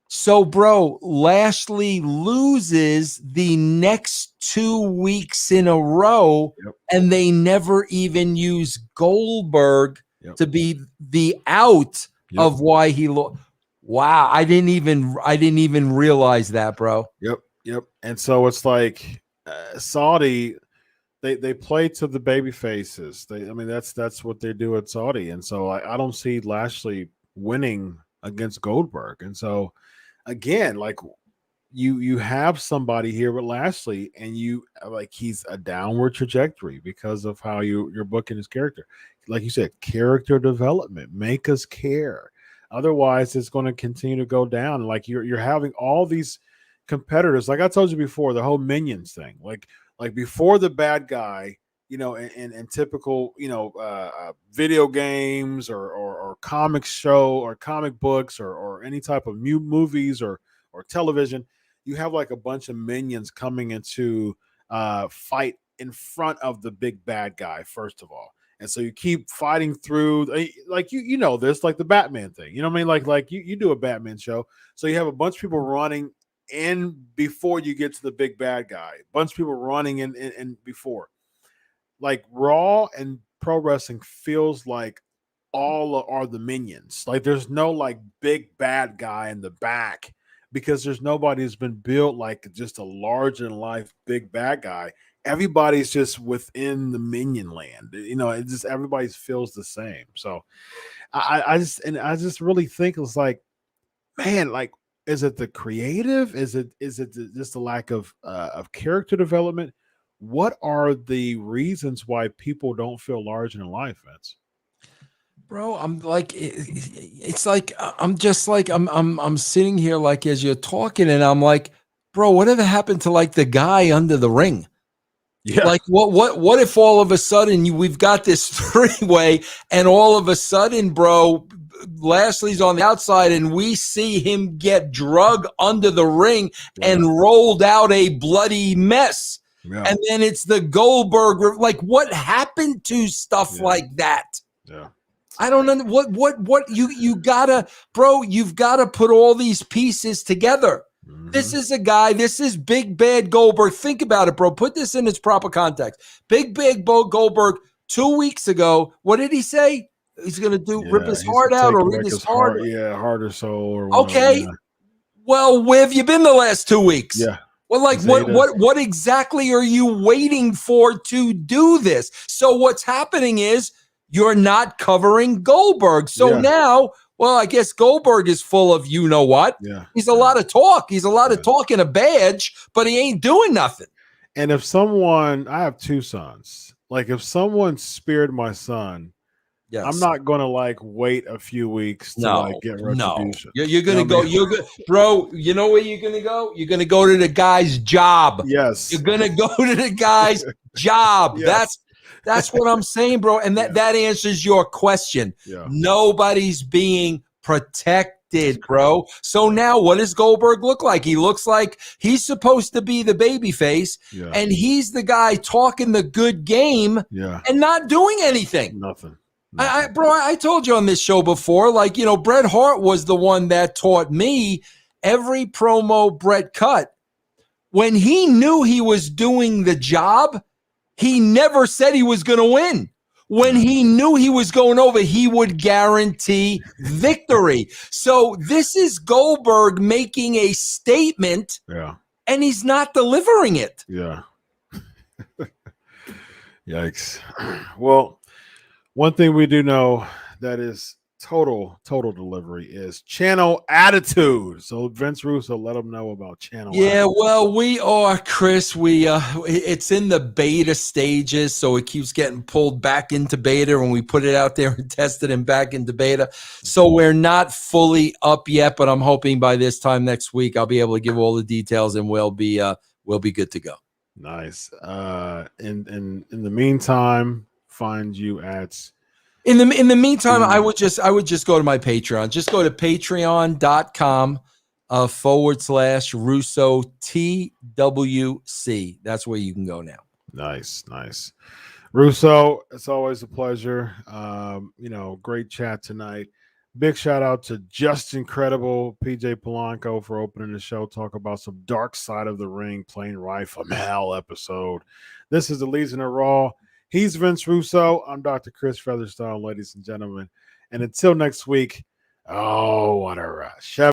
Speaker 2: So, bro, Lashley loses the next 2 weeks in a row,
Speaker 1: Yep.
Speaker 2: and they never even use Goldberg
Speaker 1: Yep.
Speaker 2: to be the out
Speaker 1: Yep.
Speaker 2: of why he lost. Wow, I didn't even realize that, bro.
Speaker 1: Yep. And so it's like Saudi, they play to the baby faces. I mean, that's what they do at Saudi. And so I don't see Lashley winning against Goldberg. And so again, like you have somebody here with Lashley, and you like he's a downward trajectory because of how you're booking his character. Like you said, character development, make us care. Otherwise, it's going to continue to go down. Like you're having all these competitors, like I told you before, the whole Minions thing, like before the bad guy, in typical, video games or comic show or comic books or any type of movies or television, you have like a bunch of minions coming into fight in front of the big bad guy, first of all. And so you keep fighting through, like this, like the Batman thing, you know what I mean? Like you do a Batman show, so you have a bunch of people running in before you get to the big bad guy. A bunch of people running in before. Like Raw and pro wrestling feels like all are the minions. Like there's no like big bad guy in the back because there's nobody who's been built like just a larger than life big bad guy. Everybody's just within the minion land. It just everybody feels the same. So I just really think it's like, man, like, is it the creative? Is it just the lack of character development? What are the reasons why people don't feel larger than life, Vince?
Speaker 2: Bro, I'm like, it's like I'm just like I'm sitting here like as you're talking, and I'm like, bro, whatever happened to like the guy under the ring?
Speaker 1: Yeah.
Speaker 2: Like what if all of a sudden we've got this three-way, and all of a sudden, bro, Lashley's on the outside, and we see him get drug under the ring and rolled out a bloody mess.
Speaker 1: Yeah.
Speaker 2: And then it's the Goldberg. Like, what happened to stuff like that?
Speaker 1: Yeah.
Speaker 2: I don't know what you gotta, bro. You've got to put all these pieces together.
Speaker 1: Mm-hmm.
Speaker 2: This is a guy. This is Big Bad Goldberg. Think about it, bro. Put this in its proper context. Big Bad Goldberg 2 weeks ago. What did he say? He's gonna rip his heart out or rip his heart.
Speaker 1: Heart or soul. Or
Speaker 2: okay. Well, where have you been the last 2 weeks?
Speaker 1: Yeah.
Speaker 2: Well, like what exactly are you waiting for to do this? So what's happening is you're not covering Goldberg. So now, well, I guess Goldberg is full of you know what?
Speaker 1: Yeah.
Speaker 2: He's a lot of talk. He's a lot of talk in a badge, but he ain't doing nothing.
Speaker 1: And if I have two sons, like if someone speared my son,
Speaker 2: yes.
Speaker 1: I'm not going to like wait a few weeks to like get retribution.
Speaker 2: No. You're going to go. You're good, bro. You know where you're going to go? You're going to go to the guy's job.
Speaker 1: Yes.
Speaker 2: You're going to go to the guy's job.
Speaker 1: Yes.
Speaker 2: That's what I'm saying, bro. And that answers your question.
Speaker 1: Yeah.
Speaker 2: Nobody's being protected, bro. So now what does Goldberg look like? He looks like he's supposed to be the baby face, and he's the guy talking the good game and not doing anything.
Speaker 1: Nothing.
Speaker 2: I told you on this show before, like, Bret Hart was the one that taught me every promo Bret cut. When he knew he was doing the job, he never said he was going to win. When he knew he was going over, he would guarantee victory. So this is Goldberg making a statement, and he's not delivering it.
Speaker 1: Yeah. Yikes. Well, one thing we do know that is total delivery is channel attitude. So Vince Russo, let them know about channel attitude.
Speaker 2: Well, we are, Chris. It's in the beta stages, so it keeps getting pulled back into beta when we put it out there and test it and back into beta. So we're not fully up yet, but I'm hoping by this time next week I'll be able to give all the details and we'll be good to go.
Speaker 1: Nice. In the meantime, find you at.
Speaker 2: In the meantime, I would just go to my Patreon. Just go to patreon.com. /Russo TWC. That's where you can go now.
Speaker 1: Nice. Russo, it's always a pleasure. Great chat tonight. Big shout out to Just Incredible PJ Polanco for opening the show. Talk about some dark side of the ring, Plane Ride from Hell episode. This is the Legion of Raw. He's Vince Russo. I'm Dr. Chris Featherstone, ladies and gentlemen. And until next week, oh, what a rush.